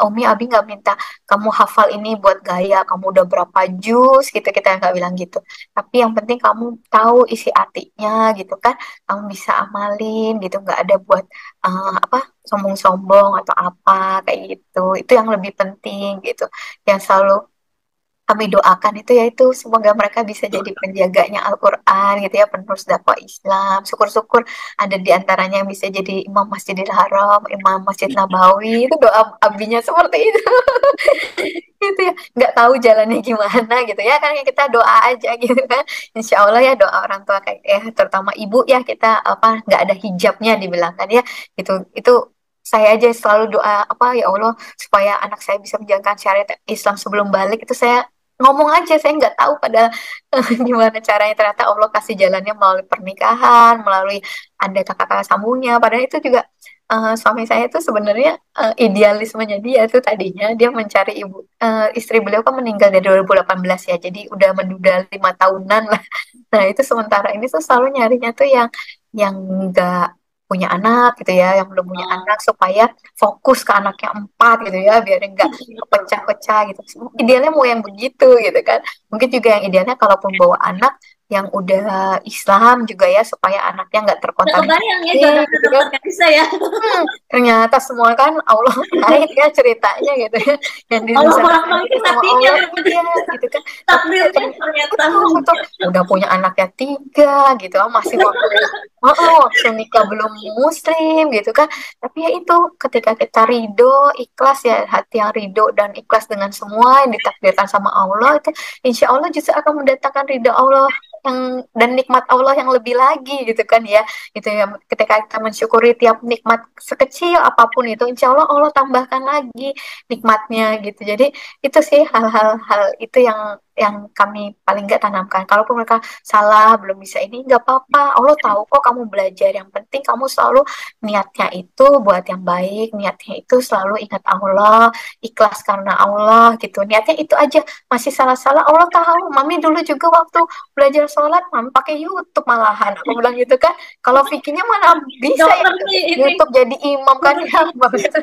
Umi, Abi nggak minta kamu hafal ini buat gaya, kamu udah berapa juz gitu, kita nggak bilang gitu. Tapi yang penting kamu tahu isi artinya gitu kan, kamu bisa amalin gitu, nggak ada buat apa, sombong-sombong atau apa kayak gitu. Itu yang lebih penting gitu. Yang selalu kami doakan itu yaitu semoga mereka bisa jadi penjaganya Al-Quran gitu ya, penerus dakwah Islam. Syukur-syukur ada di antaranya yang bisa jadi imam Masjidil Haram, imam Masjid Nabawi. Itu doa abinya seperti itu. Gitu ya, nggak tahu jalannya gimana gitu ya, kan kita doa aja gitu kan. Insya Allah ya, doa orang tua kayak terutama ibu ya, kita apa nggak ada hijabnya dibilang kan ya, itu saya aja selalu doa apa, ya Allah supaya anak saya bisa menjalankan syariat Islam sebelum balik. Itu saya ngomong aja, saya nggak tahu pada gimana caranya, ternyata Allah kasih jalannya melalui pernikahan, melalui ada kakak-kakak sambungnya. Padahal itu juga suami saya itu sebenarnya idealismenya dia tuh tadinya dia mencari istri beliau kan meninggal dari 2018 ya, jadi udah menduda 5 tahunan lah. Nah itu sementara ini tuh selalu nyarinya tuh yang nggak punya anak gitu ya, yang belum punya anak, supaya fokus ke anaknya 4 gitu ya, biar nggak kepecah-pecah gitu. Idealnya mau yang begitu gitu kan. Mungkin juga yang idealnya kalaupun bawa anak yang udah Islam juga ya, supaya anaknya nggak Nggak kebayang ya terkontaminasi jodohnya gitu kan. dapat Kanisa ya. Ternyata semua kan Allah lain ya ceritanya gitu ya. Yang Allah direncanakan itu bolak-balikin sama hatinya Allah, memang iya gitu kan. Tapi ya takdirnya ternyata. betul betul udah punya anaknya 3 gitu, masih waktu waktu nikah belum muslim gitu kan. Tapi ya itu, ketika kita ridho, ikhlas ya, hati yang ridho dan ikhlas dengan semua yang ditakdirkan sama Allah, itu insya Allah justru akan mendatangkan ridho Allah dan nikmat Allah yang lebih lagi gitu kan ya. Gitu ya, ketika kita mensyukuri tiap nikmat sekecil apapun itu, insya Allah Allah tambahkan lagi nikmatnya gitu. Jadi itu sih hal-hal itu yang kami paling nggak tanamkan. Kalaupun mereka salah, belum bisa ini, nggak apa-apa. Allah tahu kok kamu belajar. Yang penting kamu selalu niatnya itu buat yang baik, niatnya itu selalu ingat Allah, ikhlas karena Allah gitu. Niatnya itu aja. Masih salah-salah Allah tahu. Mami dulu juga waktu belajar sholat, mami pakai YouTube malahan. Aku bilang gitu kan. Kalau fikirnya mana bisa ya, Dokter nih ini. YouTube jadi imam kan ya, gitu.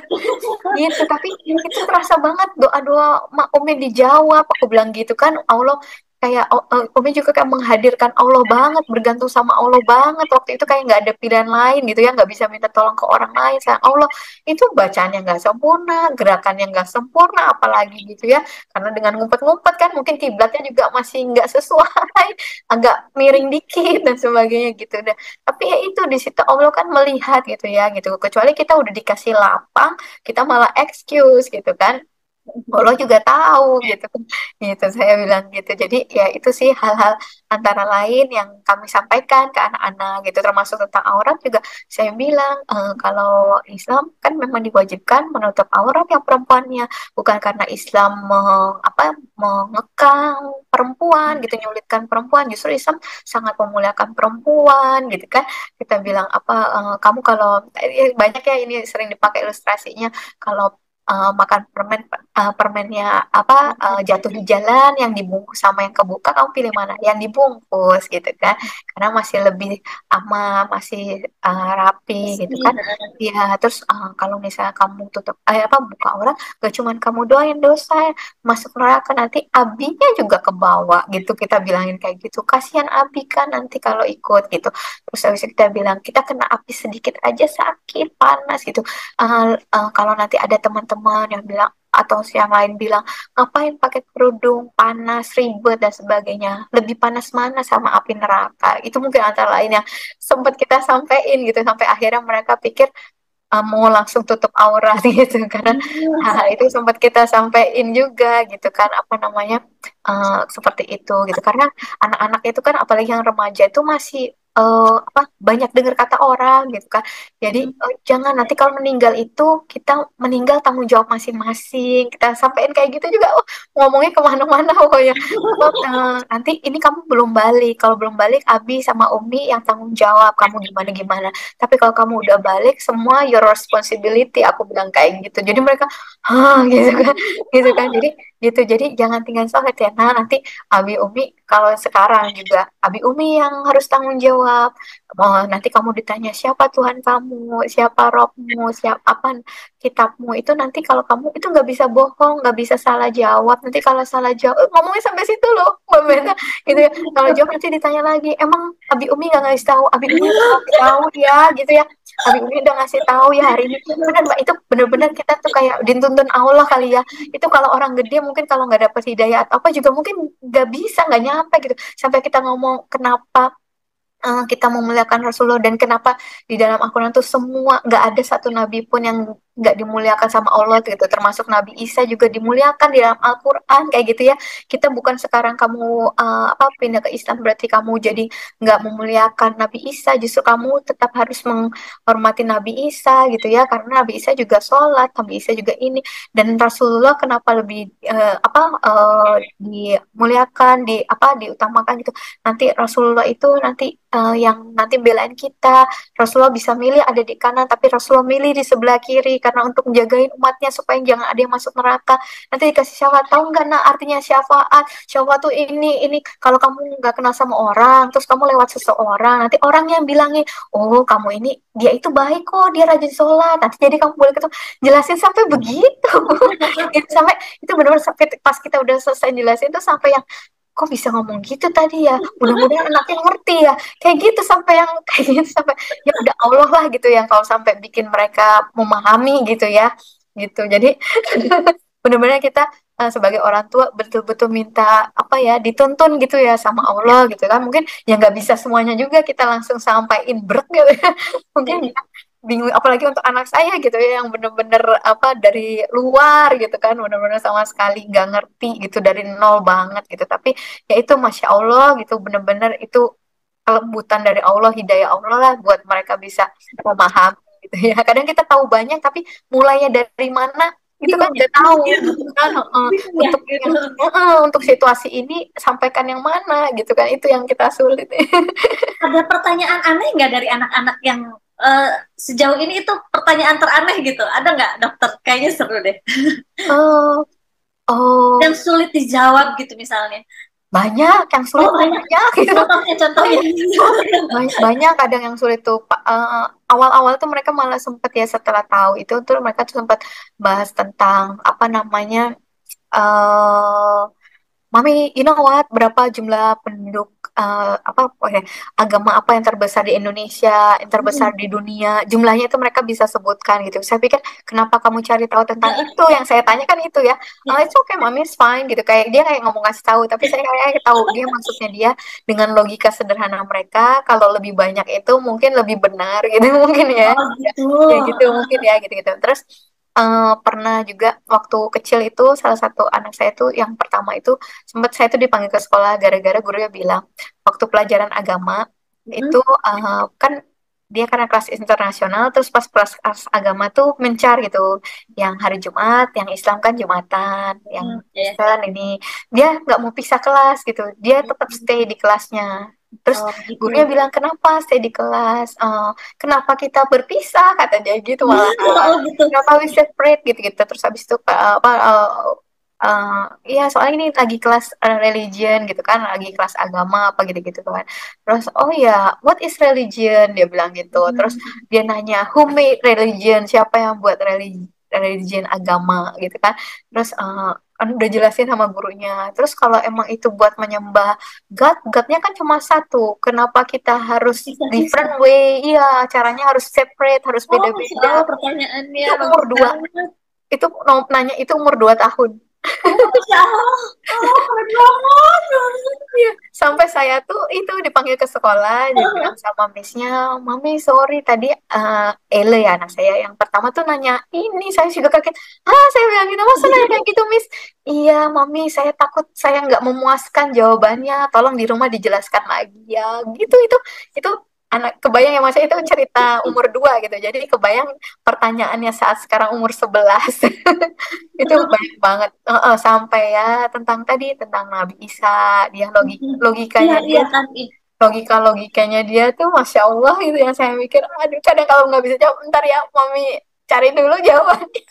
Gitu, tapi itu terasa banget doa-doa Mak Umi dijawab. Aku bilang gitu kan, Allah kayak Umi juga kayak menghadirkan Allah banget, bergantung sama Allah banget. Waktu itu kayak nggak ada pilihan lain gitu ya, nggak bisa minta tolong ke orang lain. Sayang Allah, itu bacaannya nggak sempurna, gerakannya nggak sempurna, apalagi gitu ya. Karena dengan ngumpet-ngumpet kan, mungkin kiblatnya juga masih nggak sesuai, agak miring dikit dan sebagainya gitu. Tapi ya itu, di situ Allah kan melihat gitu ya gitu. Kecuali kita udah dikasih lapang, kita malah excuse gitu kan. Allah juga tahu gitu kan. Gitu saya bilang gitu. Jadi ya itu sih hal-hal antara lain yang kami sampaikan ke anak-anak gitu, termasuk tentang aurat juga saya bilang kalau Islam kan memang diwajibkan menutup aurat yang perempuannya, bukan karena Islam mengekang perempuan gitu, nyulitkan perempuan. Justru Islam sangat memuliakan perempuan gitu kan. Kita bilang apa, kamu kalau banyak ya, ini sering dipakai ilustrasinya, kalau makan permennya apa jatuh di jalan, yang dibungkus sama yang kebuka, kamu pilih mana? Yang dibungkus gitu kan, karena masih lebih aman, masih rapi gitu kan. Ya terus kalau misalnya kamu tutup apa buka aurat, gak cuman kamu doang yang dosa masuk neraka, nanti abinya juga ke bawah gitu. Kita bilangin kayak gitu, kasihan abi kan nanti kalau ikut gitu. Terus habis itu kita bilang, kita kena api sedikit aja sakit panas gitu. Kalau nanti ada teman-teman yang bilang atau yang lain bilang, ngapain pakai kerudung, panas, ribet dan sebagainya, lebih panas mana sama api neraka. Itu mungkin antara lain yang sempat kita sampaikan gitu, sampai akhirnya mereka pikir mau langsung tutup aurat gitu, karena itu sempat kita sampaikan juga gitu kan, apa namanya, seperti itu gitu. Karena anak-anak itu kan, apalagi yang remaja itu masih apa, banyak dengar kata orang gitu kan. Jadi jangan nanti kalau meninggal itu, kita meninggal tanggung jawab masing-masing. Kita sampaikan kayak gitu juga, ngomongnya kemana-mana pokoknya. Nanti ini kamu belum balik, kalau belum balik Abi sama Umi yang tanggung jawab, kamu gimana-gimana. Tapi kalau kamu udah balik, semua your responsibility, aku bilang kayak gitu. Jadi mereka gitu kan, gitu kan. Jadi gitu, jadi jangan tinggal sholat ya. Nah nanti Abi Umi kalau sekarang juga, Abi Umi yang harus tanggung jawab. Nanti kamu ditanya siapa Tuhan kamu, siapa Robmu, siapa apa kitabmu, itu nanti kalau kamu itu nggak bisa bohong, nggak bisa salah jawab. Nanti kalau salah jawab, ngomongnya sampai situ loh Mbak Mena gitu ya. Kalau jawab nanti ditanya lagi, emang Abi Umi nggak ngasih tahu, Abi Umi nggak ngasih tahu ya gitu ya. Abi Umi udah ngasih tahu ya hari ini. Benar Mbak, itu benar-benar kita tuh kayak dituntun Allah kali ya. Itu kalau orang gede mungkin kalau nggak dapet hidayah atau apa juga mungkin nggak bisa, nggak nyampe gitu. Sampai kita ngomong kenapa kita memuliakan Rasulullah dan kenapa di dalam Al-Quran tuh semua nggak ada satu nabi pun yang nggak dimuliakan sama Allah gitu, termasuk Nabi Isa juga dimuliakan di dalam Al-Quran kayak gitu ya. Kita bukan sekarang kamu apa pindah ke Islam berarti kamu jadi nggak memuliakan Nabi Isa, justru kamu tetap harus menghormati Nabi Isa gitu ya, karena Nabi Isa juga sholat, Nabi Isa juga ini, dan Rasulullah kenapa lebih dimuliakan, diutamakan gitu. Nanti Rasulullah itu nanti yang nanti belain kita. Rasulullah bisa milih ada di kanan, tapi Rasulullah milih di sebelah kiri karena untuk menjagain umatnya supaya jangan ada yang masuk neraka. Nanti dikasih syafaat, tahu nggak nah artinya syafaat? Syafaat tuh ini. Kalau kamu nggak kenal sama orang, terus kamu lewat seseorang, nanti orang yang bilangin, oh kamu ini dia itu baik kok, dia rajin sholat. Nanti jadi kamu boleh ketemu. Jelasin sampai begitu. Itu sampai itu benar-benar sampai pas kita udah selesai jelasin tuh sampai yang kok bisa ngomong gitu tadi ya, mudah-mudahan anaknya ngerti ya kayak gitu, sampai yang kayak gitu sampai ya udah Allah lah gitu yang kalau sampai bikin mereka memahami gitu ya gitu. Jadi benar-benar kita sebagai orang tua betul-betul minta apa ya, dituntun gitu ya sama Allah gitu kan. Mungkin ya nggak bisa semuanya juga kita langsung sampaikan brek gitu ya. Mungkin ya bingung, apalagi untuk anak saya gitu ya yang bener-bener apa dari luar gitu kan, bener-bener sama sekali nggak ngerti gitu, dari nol banget gitu. Tapi ya itu Masya Allah gitu, bener-bener itu kelembutan dari Allah, hidayah Allah lah buat mereka bisa memahami gitu ya. Kadang kita tahu banyak tapi mulainya dari mana itu kan Bingung ya. nggak tahu Iya. gitu kan. Bingung ya Untuk gitu. yang untuk situasi ini sampaikan yang mana gitu kan, itu yang kita sulit. Ada pertanyaan aneh nggak dari anak-anak yang sejauh ini, itu pertanyaan teraneh gitu? Ada nggak dokter? Kayaknya seru deh. Oh, Yang oh, sulit dijawab gitu misalnya. banyak yang Oh sulit tuh, banyak. banyak gitu. Contohnya. Banyak kadang yang sulit tuh awal-awal tuh mereka malah sempet ya, setelah tahu itu tuh mereka tuh sempat bahas tentang apa namanya, eh Mami, you know what? Berapa jumlah penduduk apa oke, agama apa yang terbesar di Indonesia, yang terbesar Hmm. di dunia? Jumlahnya itu mereka bisa sebutkan gitu. Saya pikir, kenapa kamu cari tahu tentang itu? Yang saya tanyakan itu ya. It's okay, Mami, it's fine gitu. Kayak dia kayak ngomong kasih tahu, tapi saya kayak tahu dia maksudnya dia dengan logika sederhana mereka. Kalau lebih banyak itu mungkin lebih benar gitu mungkin ya. Oh gitu. Ya gitu mungkin ya gitu-gitu. Terus pernah juga waktu kecil itu salah satu anak saya tuh yang pertama itu sempat saya tuh dipanggil ke sekolah gara-gara gurunya bilang waktu pelajaran agama Hmm. itu kan dia karena kelas internasional, terus pas kelas agama tuh mencar gitu, yang hari Jumat, yang Islam kan Jumatan, yang Ya. Kristen ini dia nggak mau pisah kelas gitu, dia tetap stay di kelasnya. Terus Oh gitu. gurunya bilang kenapa stay di kelas. Kenapa kita berpisah kata dia gitu malahan, Oh gitu. kenapa we separate gitu-gitu. Terus habis itu apa iya soalnya ini lagi kelas religion gitu kan, lagi kelas agama apa gitu-gitu kan. Terus oh ya, what is religion, dia bilang gitu. Terus Hmm. dia nanya who made religion, siapa yang buat religion agama gitu kan. Terus kan udah jelasin sama gurunya. Terus kalau emang itu buat menyembah Godnya kan cuma satu. Kenapa kita harus different Bisa-bisa. way? Iya, caranya harus separate, harus Oh Masya beda-beda. Allah, pertanyaannya Itu umur bagus dua. banget. Itu nanya itu umur 2 tahun. Oh Masya Allah. Oh keren banget. Iya, sampai saya tuh itu dipanggil ke sekolah, dia bilang sama missnya, Mami sorry tadi Ele ya anak saya yang pertama tuh nanya ini, saya juga kaget. Saya bilang gitu, masa nanya kayak gitu Miss? Iya Mami, saya takut saya nggak memuaskan jawabannya, tolong di rumah dijelaskan lagi ya. Gitu itu anak kebayang ya masa itu cerita umur 2 gitu, jadi kebayang pertanyaannya saat sekarang umur 11. Itu banyak banget. Sampai ya tentang tadi tentang Nabi Isa, dia Iya, logikanya dia iya kan. logikanya dia tuh Masya Allah gitu, yang saya mikir aduh kadang kalau nggak bisa jawab ntar ya Mami cari dulu jawabannya.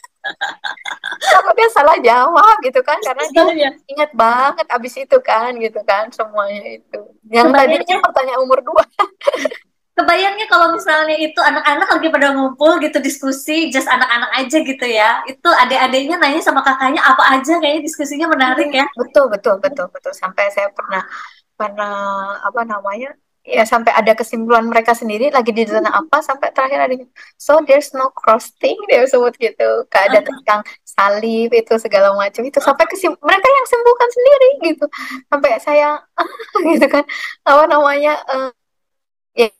Takutnya salah jawab gitu kan, karena dia Iya. ingat banget abis itu kan gitu kan semuanya itu yang tadinya Kebayangnya, pertanyaan umur 2. kebayangnya kalau misalnya itu anak-anak lagi pada ngumpul gitu diskusi, just anak-anak aja gitu ya. Itu adik-adiknya nanya sama kakaknya apa aja, kayaknya diskusinya Iya, menarik ya. betul betul betul betul, sampai saya pernah pernah apa namanya, ya sampai ada kesimpulan mereka sendiri lagi di zona apa, sampai terakhir ada so there's no crossing, dia sebut gitu, gak ada tentang salib itu segala macam itu, sampai mereka yang sembuhkan sendiri gitu, sampai saya gitu kan, apa namanya, ya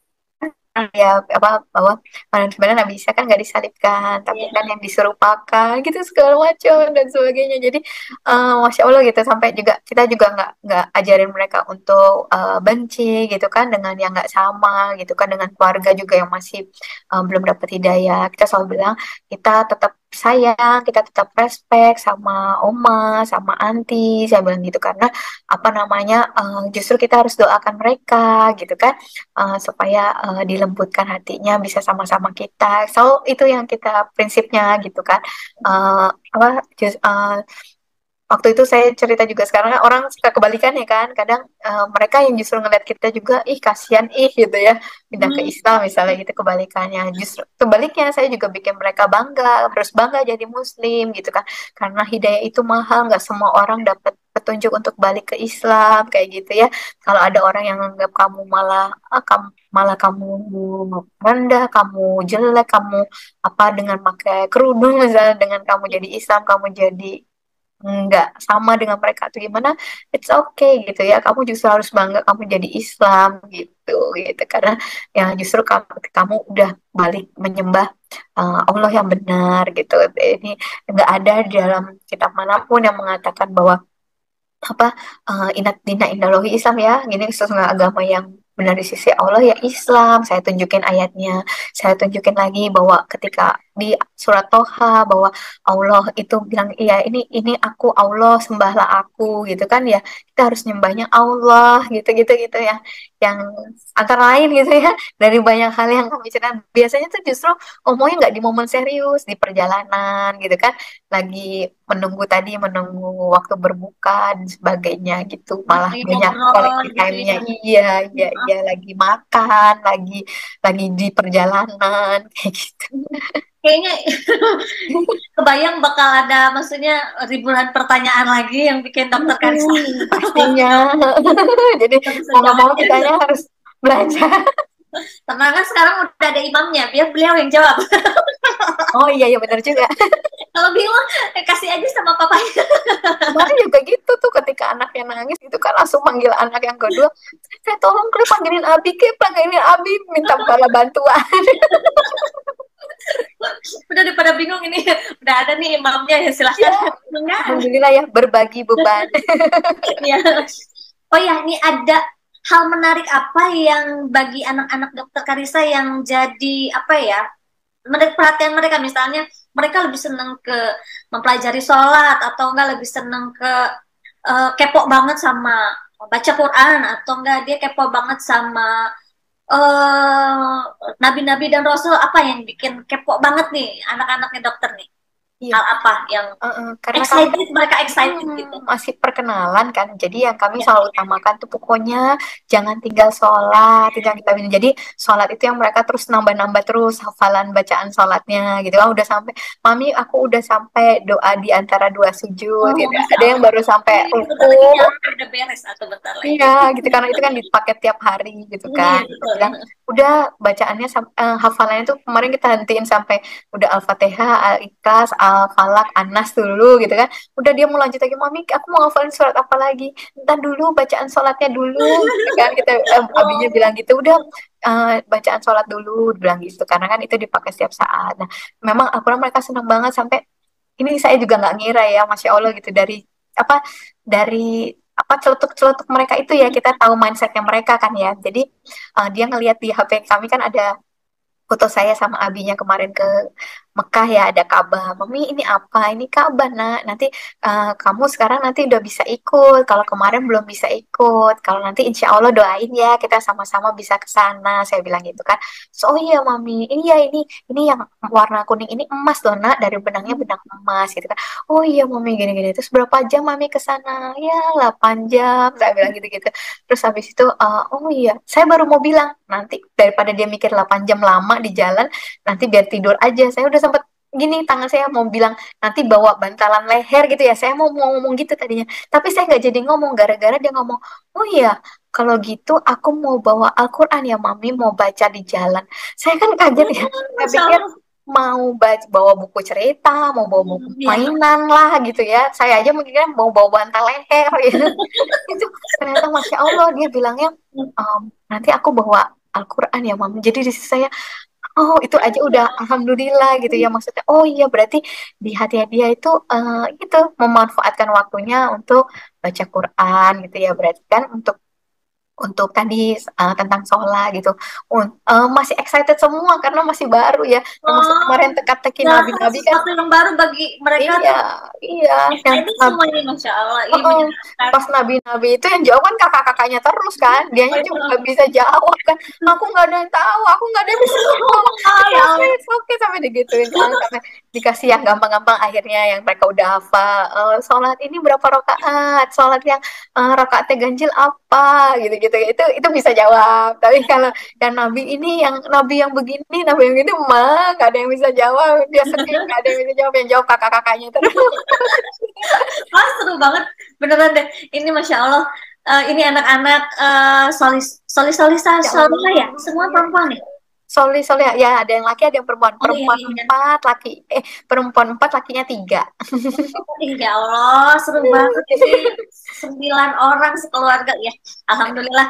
ya apa, bahwa manusia sebenarnya Nabi Isa kan nggak disalibkan, tapi kan Iya. yang disuruh pakai gitu segala macam dan sebagainya. Jadi masya Allah gitu, sampai juga kita juga nggak ajarin mereka untuk benci gitu kan dengan yang nggak sama gitu kan, dengan keluarga juga yang masih belum dapat hidayah. Kita selalu bilang kita tetap sayang, kita tetap respect sama oma, sama anti, saya bilang gitu, karena apa namanya, justru kita harus doakan mereka gitu kan, supaya dilembutkan hatinya, bisa sama-sama kita. So itu yang kita prinsipnya gitu kan. Apa waktu itu saya cerita juga, sekarang kan orang suka kebalikan ya kan, kadang mereka yang justru ngeliat kita juga, ih kasihan ih gitu ya, pindah ke Hmm. Islam misalnya gitu, kebalikannya justru sebaliknya saya juga bikin mereka bangga, terus bangga jadi Muslim gitu kan, karena hidayah itu mahal, nggak semua orang dapat petunjuk untuk balik ke Islam kayak gitu ya. Kalau ada orang yang anggap kamu malah malah kamu rendah, kamu jelek, kamu apa dengan pakai kerudung misalnya, dengan kamu jadi Islam, kamu jadi nggak sama dengan mereka atau gimana, it's okay gitu ya, kamu justru harus bangga kamu jadi Islam gitu gitu, karena ya justru kamu udah balik menyembah Allah yang benar gitu. Ini nggak ada di dalam kitab manapun yang mengatakan bahwa apa, inat dina indalohi Islam ya, gini sesungguhnya agama yang benar di sisi Allah ya Islam. Saya tunjukin ayatnya, saya tunjukin lagi bahwa ketika di surat Toha bahwa Allah itu bilang iya ini aku Allah, sembahlah aku gitu kan ya, kita harus nyembahnya Allah gitu gitu gitu ya, yang antara lain gitu ya, dari banyak hal yang kami cerita biasanya tuh justru ngomongnya nggak di momen serius, di perjalanan gitu kan, lagi menunggu waktu berbuka dan sebagainya gitu, malah Lagi banyak ngobrol quality gitu time-nya, ya. iya iya iya, lagi makan, lagi di perjalanan kayak gitu. Kayaknya kebayang bakal ada maksudnya ribuan pertanyaan lagi yang bikin dokter Karisa Pastinya. Jadi nggak bisa mau nggak mau jawabnya. kitanya harus belajar. Tenang kan sekarang udah ada imamnya, biar beliau yang jawab. Oh iya iya benar juga. Kalau bingung, kasih aja sama papanya. Kemarin juga gitu tuh, ketika anaknya nangis gitu kan langsung manggil anak yang kedua, saya tolong Kli panggilin Abi, ke panggilin Abi, minta bala bantuan. Udah daripada bingung ini, udah ada nih imamnya ya silahkan. Ya, Enggak, alhamdulillah ya, berbagi beban. ya. Oh ya, ini ada hal menarik apa yang bagi anak-anak dokter Karisa yang jadi apa ya, menarik perhatian mereka, misalnya mereka lebih senang ke mempelajari sholat atau enggak lebih senang ke kepo banget sama baca Quran atau enggak dia kepo banget sama eh, nabi-nabi dan rasul, apa yang bikin kepo banget nih anak-anaknya dokter nih, Iya. hal apa yang Karena kami excited, mereka excited gitu. masih perkenalan kan, jadi yang kami Ya. selalu utamakan tuh pokoknya jangan tinggal sholat, jangan kita minum. Jadi sholat itu yang mereka terus nambah-nambah terus hafalan bacaan sholatnya gitu kan, udah sampai mami aku udah sampai doa di antara dua sujud Oh, gitu, Masya ada yang Allah. baru sampai Ini ruku. bentar lagi nyampe, udah beres atau bentar lagi. Iya gitu, karena itu kan dipakai tiap hari gitu Iya, kan. Aku betul. bilang udah bacaannya hafalannya tuh kemarin kita hentiin sampai udah Al-Fatihah, Al-Ikhlas, Al-Falak, Anas dulu gitu kan. Udah dia mau lanjut lagi, mami aku mau hafalin surat apa lagi? Entar dulu bacaan sholatnya dulu gitu kan. Kita abinya Oh, bilang gitu, udah bacaan sholat dulu bilang gitu, karena kan itu dipakai setiap saat. Nah, memang aku mereka senang banget, sampai ini saya juga nggak ngira ya, masya Allah gitu, dari apa, dari apa celetuk-celetuk mereka itu ya kita tahu mindsetnya mereka kan ya. Jadi dia ngelihat di HP kami kan ada foto saya sama abinya kemarin ke Mekah ya, ada Ka'bah. Mami ini apa? Ini Ka'bah nak. Nanti kamu sekarang nanti udah bisa ikut. Kalau kemarin belum bisa ikut. Kalau nanti insya Allah doain ya kita sama-sama bisa ke sana. Saya bilang gitu kan. So, oh iya Mami, ini ya ini yang warna kuning ini emas loh nak. Dari benangnya benang emas gitu kan. Oh iya Mami, gini-gini. Terus berapa jam Mami ke sana? Ya 8 jam. Saya bilang gitu-gitu. Terus habis itu, oh iya, saya baru mau bilang nanti daripada dia mikir 8 jam lama di jalan, nanti biar tidur aja. Saya udah sempet gini tangan saya mau bilang nanti bawa bantalan leher gitu ya. Saya mau ngomong gitu tadinya. Tapi saya nggak jadi ngomong gara-gara dia ngomong, oh iya, kalau gitu aku mau bawa Al-Quran ya Mami, mau baca di jalan. Saya kan kaget ya. Saya Masya pikir Allah. mau bawa buku cerita, mau bawa buku Iya. mainan lah gitu ya. Saya aja mungkin mau bawa bantal leher ya. Itu ternyata Masya Allah dia bilangnya, nanti aku bawa Al-Quran ya Mami. Jadi di sisi saya, oh, itu aja udah alhamdulillah gitu ya maksudnya. Oh iya berarti di hati dia itu itu memanfaatkan waktunya untuk baca Quran gitu ya. Berarti kan untuk tadi tentang sholat gitu. Masih excited semua karena masih baru ya. Termasuk Oh, kemarin teka-teki ya kan nabi-nabi kan. sesuatu yang baru bagi mereka Iya, tuh. iya. Yang Excited semuanya, Masya Allah. Ini Heeh. menyenangkan. Pas nabi-nabi itu yang jawab kan kakak-kakaknya terus kan, dianya cuma Oh, nggak bisa jawab kan, aku nggak ada yang tahu, aku nggak ada yang bisa jawab, ya Allah. it's okay sampai digituin kan, sampai dikasih yang gampang-gampang akhirnya yang mereka udah hafal. Sholat ini berapa rakaat, sholat yang rakaatnya ganjil apa, gitu-gitu, itu bisa jawab. Tapi kalau yang nabi ini, yang nabi yang begini, nabi yang itu mah nggak ada yang bisa jawab, dia sedih nggak ada yang bisa jawab, yang jawab kakak-kakaknya terus. Wah, seru banget. Beneran deh. Ini Masya Allah. Ini anak-anak Ya solihah ya? Allah, Semua iya. perempuan ya? Soli ya ada yang laki ada yang perempuan, Oh iya, perempuan iya. empat laki perempuan empat lakinya tiga. Ya Allah, seru banget ini. 9 orang sekeluarga ya. Alhamdulillah.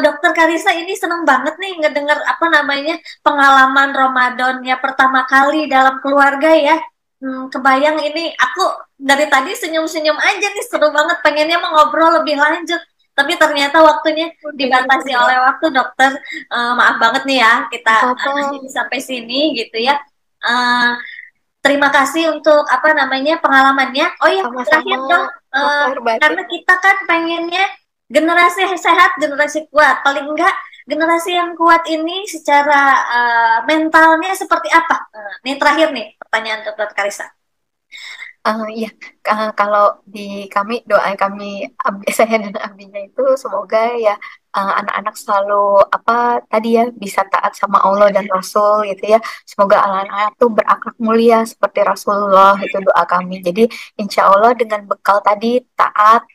Dokter Karisa ini seneng banget nih ngedenger apa namanya pengalaman Ramadannya pertama kali dalam keluarga ya. Kebayang ini aku dari tadi senyum-senyum aja nih, seru banget, pengennya mau ngobrol lebih lanjut. Tapi ternyata waktunya dibatasi oleh waktu, dokter. Maaf banget nih ya, kita Apa akhiri sampai sini gitu ya. Eh, Terima kasih untuk apa namanya pengalamannya. Oh ya, sama-sama terakhir dok, dokter Batin. karena kita kan pengennya generasi sehat, generasi kuat. Paling enggak generasi yang kuat ini secara mentalnya seperti apa? Ini terakhir nih pertanyaan untuk Dr. Karisa. Iya, kalau di kami doa kami saya dan abinya itu semoga ya anak-anak selalu apa tadi ya bisa taat sama Allah dan Rasul gitu ya. Semoga anak-anak tuh berakhlak mulia seperti Rasulullah, itu doa kami. Jadi insya Allah dengan bekal tadi taat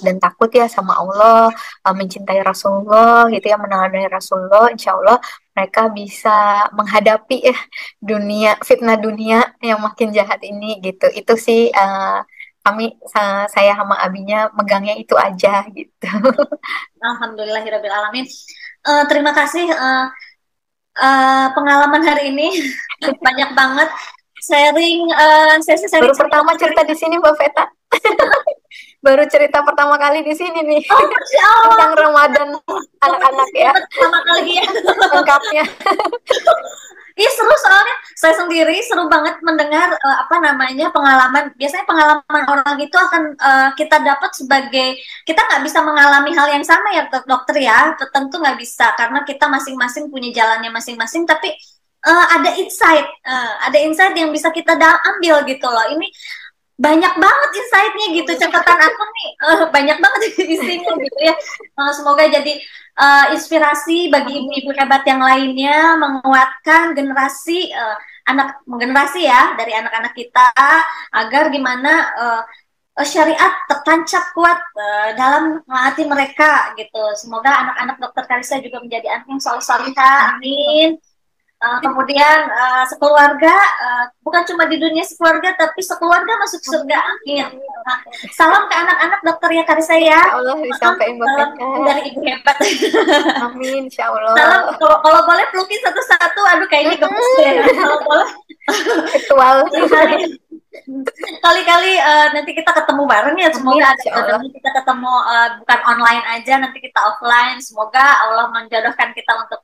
dan takut ya sama Allah, mencintai Rasulullah gitu ya, meneladani Rasulullah, insya Allah mereka bisa menghadapi ya dunia fitnah dunia yang makin jahat ini gitu. Itu sih kami saya sama abinya megangnya itu aja gitu. Alhamdulillahirabbil alamin. Terima kasih pengalaman hari ini banyak banget sharing sesi Baru sharing. pertama cerita di sini Mbak Veta. Baru cerita pertama kali di sini nih Oh, Masya Allah. tentang Ramadan anak-anak ya. Pertama kali ya. Lengkapnya. Iya, seru, soalnya saya sendiri seru banget mendengar apa namanya pengalaman. Biasanya pengalaman orang itu akan kita dapat sebagai, kita nggak bisa mengalami hal yang sama ya dokter ya, tentu nggak bisa karena kita masing-masing punya jalannya masing-masing. Tapi ada insight yang bisa kita ambil gitu loh. Ini banyak banget insight-nya gitu, catatan aku nih banyak banget isinya gitu ya. Semoga jadi inspirasi bagi ibu-ibu hebat yang lainnya, menguatkan generasi ya dari anak-anak kita, agar gimana syariat tertancap kuat dalam hati mereka gitu. Semoga anak-anak dokter Karisa juga menjadi anak yang selalu salihah, amin. Kemudian sekeluarga, bukan cuma di dunia sekeluarga, tapi sekeluarga masuk surga, amin. Salam ke anak-anak dokter ya Karisa ya. Insya Allah disampaikan Salam dari ibu hebat. Amin, insya Allah. Salam, kalau boleh pelukin satu-satu, aduh kayaknya gemes deh. Kalau boleh. Virtual. Kali-kali nanti kita ketemu bareng ya, semoga ada jodohnya kita ketemu bukan online aja, nanti kita offline. Semoga Allah menjodohkan kita untuk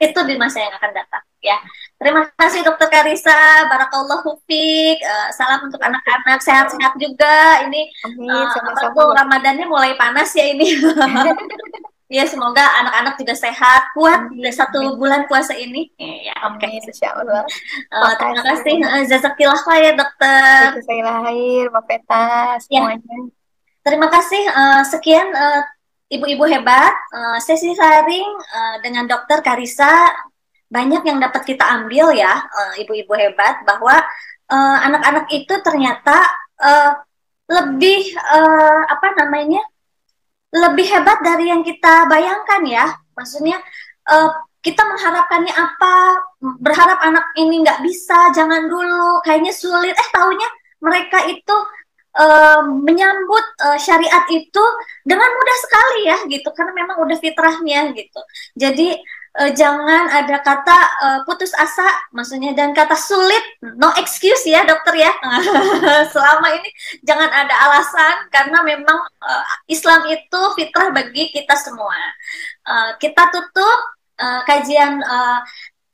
itu di masa yang akan datang ya. Terima kasih Dokter Karisa, barakallahu fiik. Salam untuk anak-anak, sehat-sehat juga. Ini Ramadannya mulai panas ya ini. Ya, semoga anak-anak juga sehat, kuat di 1 bulan puasa ini. Ya, amin, insya Allah. Terima kasih, jazakillah ya dokter. Jazakillah khair, Mbak Peta, semuanya. Ya. Terima kasih. Sekian ibu-ibu hebat, sesi sharing dengan dokter Karisa. banyak yang dapat kita ambil ya, ibu-ibu hebat, bahwa anak-anak itu ternyata lebih apa namanya, lebih hebat dari yang kita bayangkan ya. Maksudnya kita mengharapkannya apa, berharap anak ini nggak bisa, jangan dulu, kayaknya sulit. Taunya mereka itu menyambut syariat itu dengan mudah sekali ya gitu, karena memang udah fitrahnya gitu. Jadi jangan ada kata putus asa, maksudnya, dan kata sulit, no excuse ya dokter ya. Selama ini jangan ada alasan, karena memang Islam itu fitrah bagi kita semua. Kita tutup kajian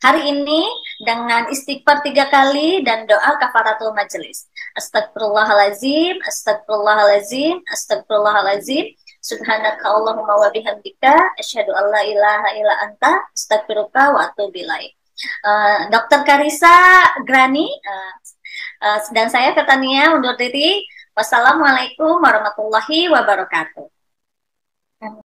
hari ini dengan istighfar 3 kali dan doa kafaratul majelis. Astagfirullahalazim, astagfirullahalazim, astagfirullahalazim. Subhanaka Allahumma wa bihamdika asyhadu an la ilaha illa anta astaghfiruka wa atubu ilaik. Dr. Karissa Grani dan saya Fatania undur diri. Wassalamualaikum warahmatullahi wabarakatuh.